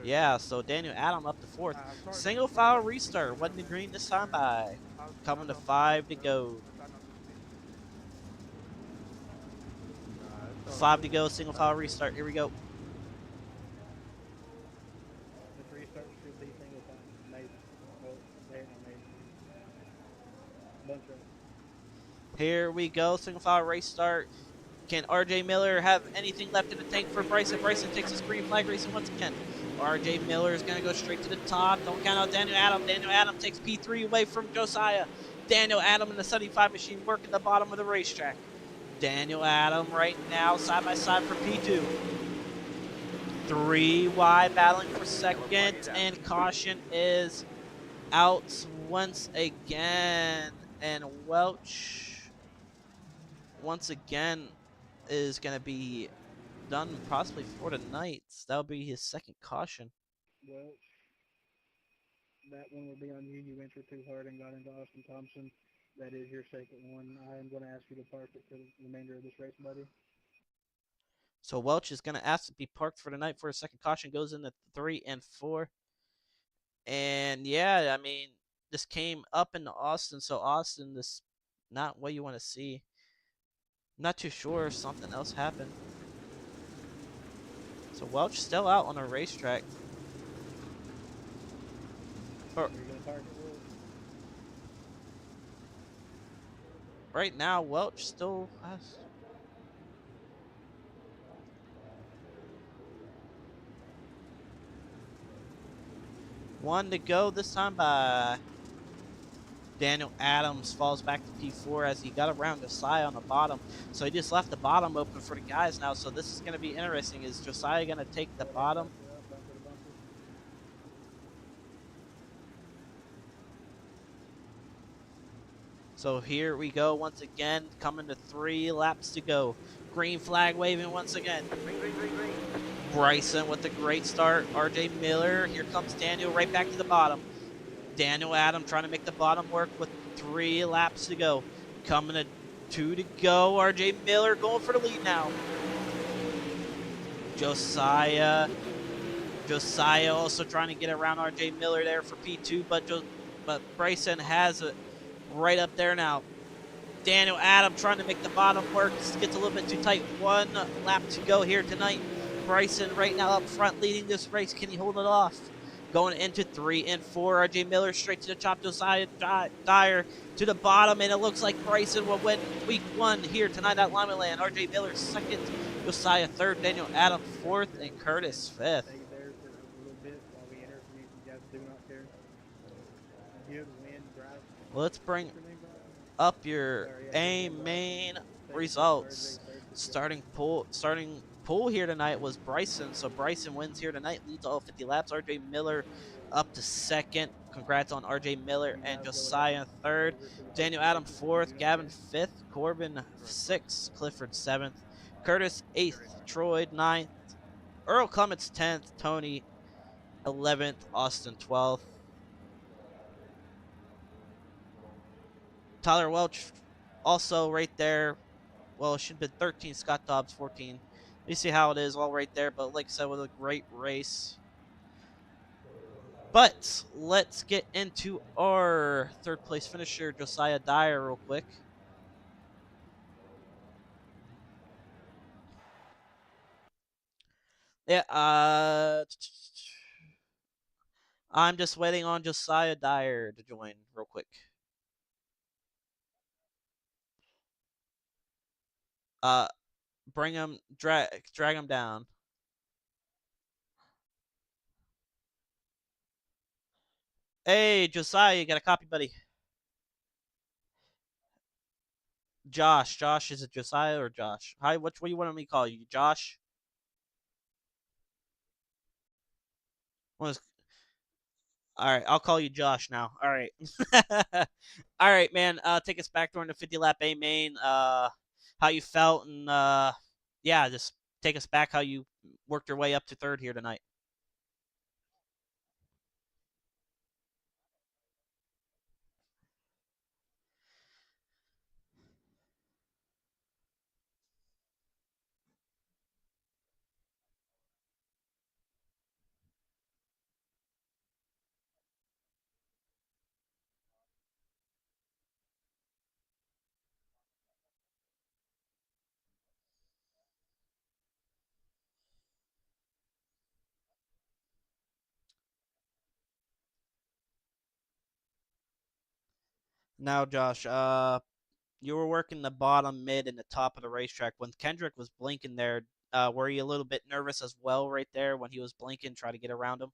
Yeah, so Daniel Adam up to 4th. Single file restart. Wasn't the green this time by. Coming to 5 to go. 5 to go. Single file restart. Here we go. This restart should be single file. Amazing. Well, they're amazing. Here we go. Single file restart. Can RJ Miller have anything left in the tank for Bryson? Bryson takes his green flag racing once again. RJ Miller is going to go straight to the top. Don't count out Daniel Adam. Daniel Adam takes P3 away from Josiah. Daniel Adam in the 75 machine working the bottom of the racetrack. Daniel Adam right now side by side for P2. 3 wide battling for second, and caution is out once again. And Welch once again is going to be done possibly for tonight. That'll be his second caution. Well, that one will be on you. You entered too hard and got into Austin Thompson. That is your second one. I am going to ask you to park it for the remainder of this race, buddy. So Welch is going to ask to be parked for tonight for a second caution. Goes into 3 and 4. And yeah, I mean, this came up into Austin. So Austin, this not what you want to see. Not too sure if something else happened. So Welch still out on a racetrack. Right now, Welch still has. One to go this time by Daniel Adams. Falls back to P4 as he got around Josiah on the bottom. So he just left the bottom open for the guys now. So this is going to be interesting. Is Josiah going to take the bottom? So here we go once again. Coming to 3 laps to go. Green flag waving once again. Bryson with a great start. RJ Miller. Here comes Daniel right back to the bottom. Daniel Adam trying to make the bottom work with 3 laps to go. Coming to 2 to go. RJ Miller going for the lead now. Josiah also trying to get around RJ Miller there for P2, but Bryson has it right up there now. Daniel Adam trying to make the bottom work. This gets a little bit too tight. 1 lap to go here tonight. Bryson right now up front leading this race. Can he hold it off? Going into 3 and 4, RJ Miller straight to the top. Josiah Dyer to the bottom, and it looks like Bryson will win week 1 here tonight at Limaland. RJ Miller second, Josiah third, Daniel Adams fourth, and Curtis fifth. Stay there for a little bit while we enter if you guys do not care. Good win, drive. Well, let's bring What's your name, Brian? up your Sorry, yeah, A good win, Brian. main Second place for results. RJ, third for Starting pool here tonight was Bryson. So Bryson wins here tonight, leads all 50 laps. RJ Miller up to second. Congrats on RJ Miller You and guys go ahead Josiah and third. over to the Daniel post Adams station if you fourth. do not Gavin care. fifth. Corbin sixth. Clifford seventh. Curtis eighth. Troy ninth. Earl Clements 10th. Tony 11th. Austin 12th. Tyler Welch also right there. Well, it should have been 13. Scott Dobbs 14. You see how it is all right there. But like I said, with a great race. But let's get into our third place finisher, Josiah Dyer, real quick. Yeah, I'm just waiting on Josiah Dyer to join real quick. Uh, bring him, drag him down. Hey, Josiah, you got a copy, buddy? Josh, is it Josiah or Josh? Hi, what do you want me to call you, Josh? What is, all right, I'll call you Josh now. All right. All right, man. Take us back during the 50 lap A main. How you felt, and yeah, just take us back how you worked your way up to third here tonight. Now, Josh, you were working the bottom, mid, and the top of the racetrack. When Kendrick was blinking there, were you a little bit nervous as well right there when he was blinking, try to get around him?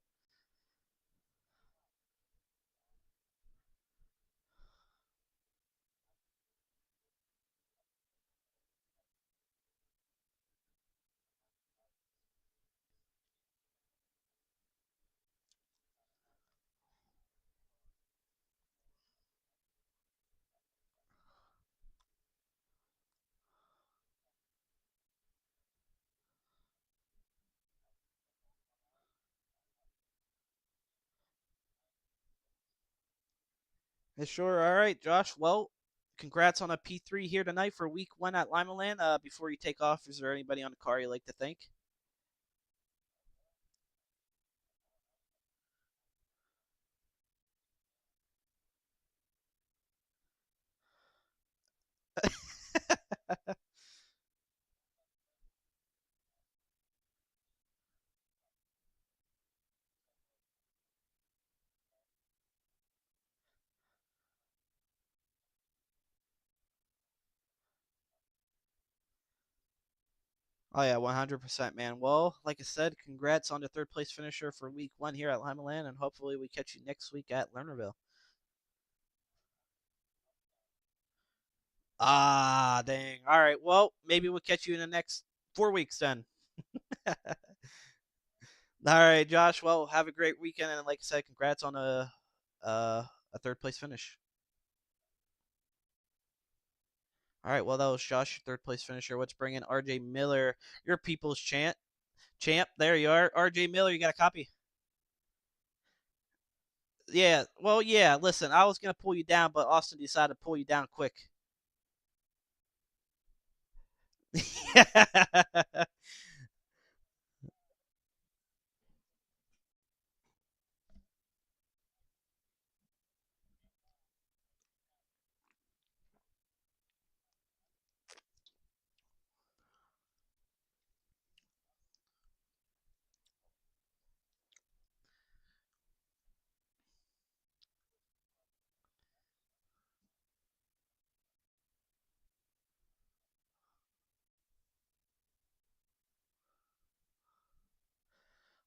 Yeah, sure. All right, Josh. Well, congrats on a P3 here tonight for week 1 at Limaland. Before you take off, is there anybody on the car you like to thank? Oh yeah, 100%, man. Well, like I said, congrats on the third place finisher for week 1 here at Limaland, and hopefully we catch you next week at Lernerville. Ah, dang. All right. Well, maybe we'll catch you in the next 4 weeks then. All right, Josh. Well, have a great weekend, and like I said, congrats on a third place finish. All right. Well, that was Josh, your third place finisher. Let's bring in RJ Miller, your people's champ. There you are, RJ Miller. You got a copy? Yeah. Well, yeah. Listen, I was gonna pull you down, but Austin decided to pull you down quick.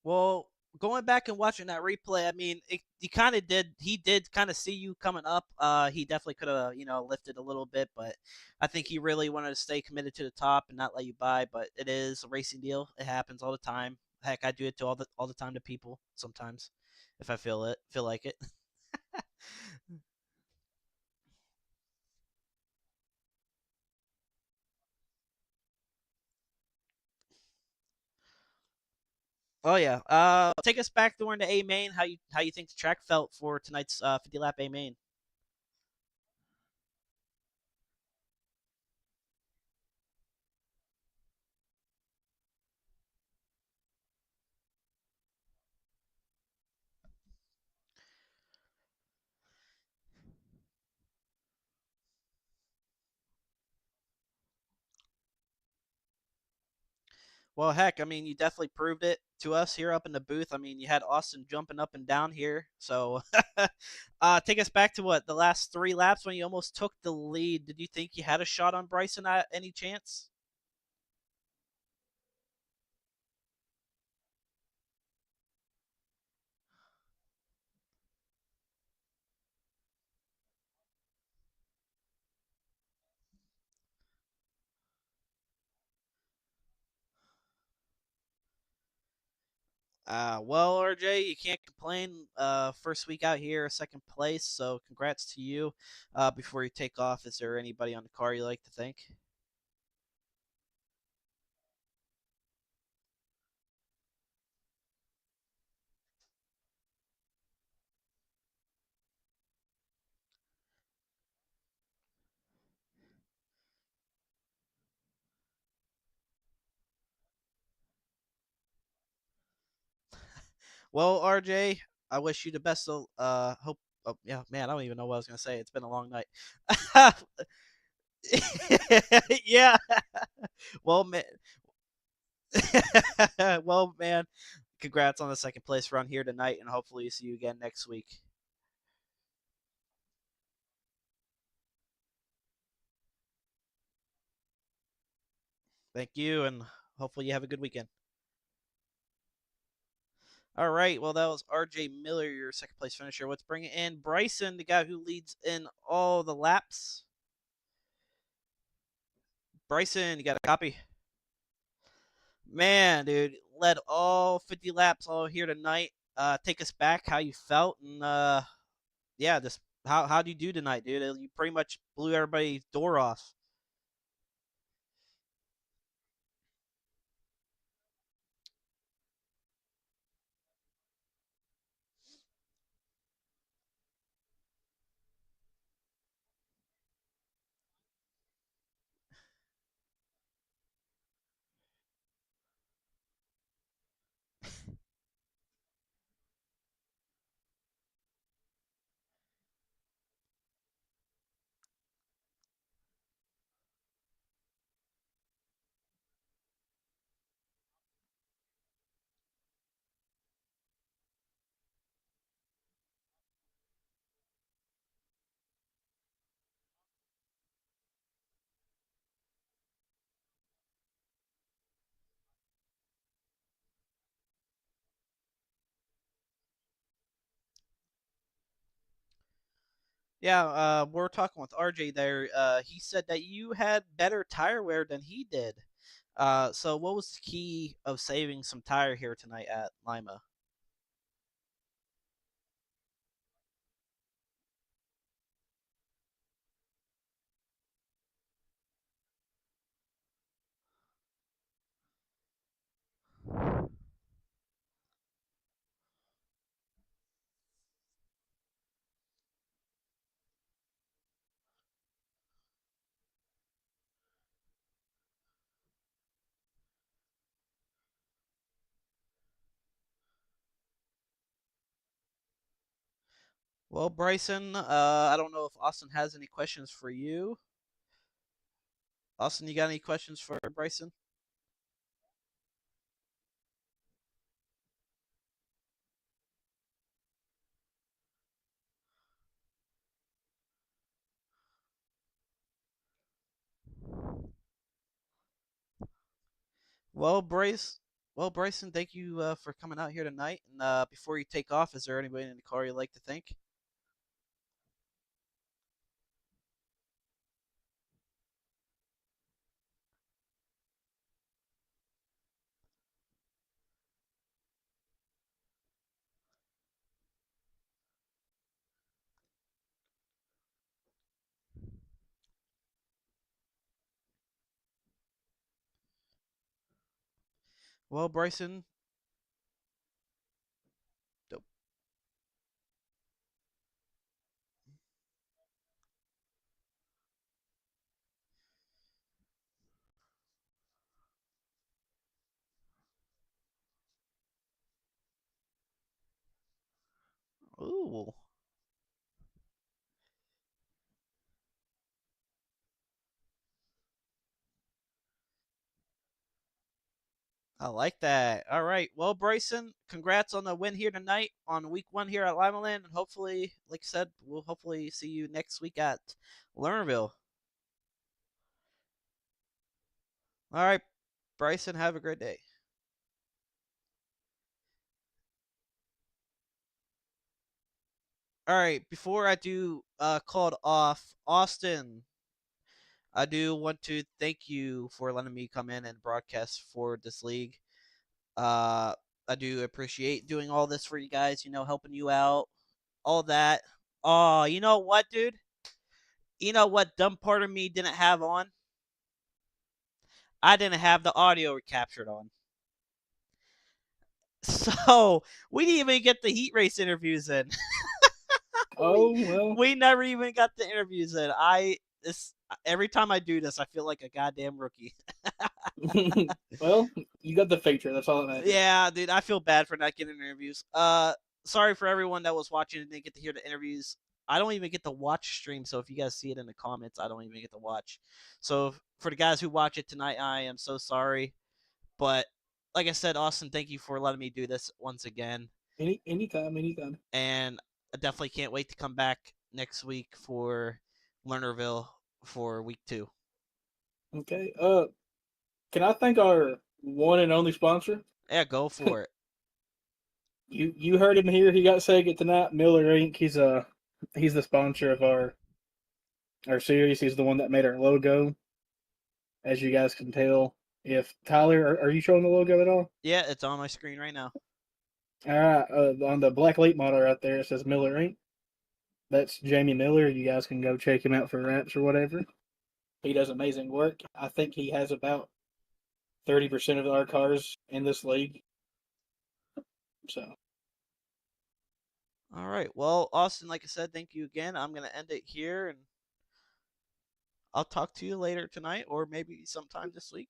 Well, going back and watching that replay, I mean, he kind of did. He did kind of see you coming up. He definitely could have, lifted a little bit, but I think he really wanted to stay committed to the top and not let you by. But it is a racing deal. It happens all the time. Heck, I do it to all the time to people sometimes, if I feel like it. Oh yeah. Take us back during the A main. How you think the track felt for tonight's 50 lap A main? Well, heck, I mean, you definitely proved it to us here up in the booth. I mean, you had Austin jumping up and down here. So, take us back to what the last 3 laps when you almost took the lead. Did you think you had a shot on Bryson at any chance? Well, RJ, you can't complain. First week out here, second place. So, congrats to you. Before you take off, is there anybody on the car you like to thank? Well, RJ, I wish you the best of hope. Oh, yeah, man, I don't even know what I was gonna say. It's been a long night. Yeah. Well, man. Well, man. Congrats on the second place run here tonight, and hopefully see you again next week. Thank you, and hopefully you have a good weekend. All right. Well, that was RJ Miller, your second place finisher. Let's bring in Bryson, the guy who leads in all the laps. Bryson, you got a copy? Man, dude, led all 50 laps all here tonight. Take us back, how you felt, and yeah, just how do you do tonight, dude? You pretty much blew everybody's door off. Yeah, we're talking with RJ there. He said that you had better tire wear than he did. So what was the key of saving some tire here tonight at Lima? Well, Bryson, I don't know if Austin has any questions for you. Austin, you got any questions for Bryson? Well, Bryce, Well, Bryson, thank you for coming out here tonight. And before you take off, is there anybody in the car you'd like to thank? Well, Bryson. Dope. Ooh. I like that. All right. Well, Bryson, congrats on the win here tonight on week 1 here at Limaland. And hopefully, like I said, we'll hopefully see you next week at Lernerville. All right, Bryson, have a great day. All right, before I do called off, Austin, I do want to thank you for letting me come in and broadcast for this league. Uh, I do appreciate doing all this for you guys, helping you out, all that. Oh, you know what, dude? You know what dumb part of me didn't have on? I didn't have the audio captured on. So we didn't even get the heat race interviews in. Oh well. We never even got the interviews in. Every time I do this, I feel like a goddamn rookie. Well, you got the feature. That's all that matters. Yeah, dude, I feel bad for not getting interviews. Sorry for everyone that was watching and didn't get to hear the interviews. I don't even get to watch stream, so if you guys see it in the comments, I don't even get to watch. So for the guys who watch it tonight, I am so sorry. But like I said, Austin, thank you for letting me do this once again. Anytime. And I definitely can't wait to come back next week for Lernerville for week 2. Okay. Can I thank our one and only sponsor? Yeah, go for it. You heard him here. He got second tonight. Miller Inc. He's the sponsor of our series. He's the one that made our logo. As you guys can tell, if Tyler, are you showing the logo at all? Yeah, it's on my screen right now. All right, on the black late model right there, it says Miller Inc. That's Jamie Miller. You guys can go check him out for raps or whatever. He does amazing work. I think he has about 30% of our cars in this league. So. All right. Well, Austin, like I said, thank you again. I'm going to end it here, and I'll talk to you later tonight or maybe sometime this week.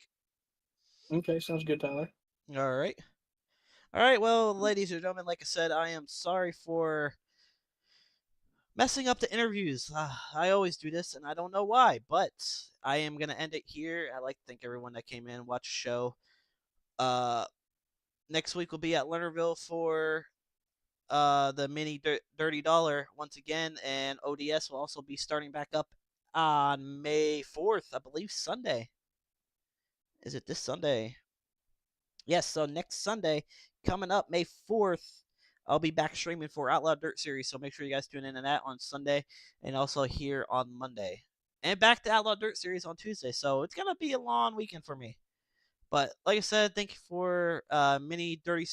Okay, sounds good, Tyler. All right. All right. Well, ladies and gentlemen, like I said, I am sorry for messing up the interviews. I always do this, and I don't know why, but I am going to end it here. I'd like to thank everyone that came in, watched the show. Next week we'll be at Lernerville for the mini Dirty Dollar once again, and ODS will also be starting back up on May 4th, I believe Sunday. Is it this Sunday? Yes, so next Sunday, coming up May 4th, I'll be back streaming for Outlaw Dirt Series, so make sure you guys tune in to that on Sunday and also here on Monday. And back to Outlaw Dirt Series on Tuesday, so it's going to be a long weekend for me. But like I said, thank you for mini Dirty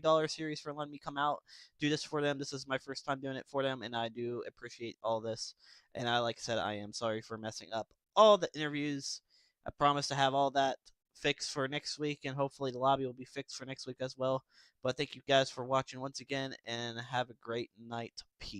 Dollar series for letting me come out, do this for them. This is my first time doing it for them, and I do appreciate all this. And like I said, I am sorry for messing up all the interviews. I promise to have all that fixed for next week, and hopefully the lobby will be fixed for next week as well. But thank you guys for watching once again, and have a great night. Peace.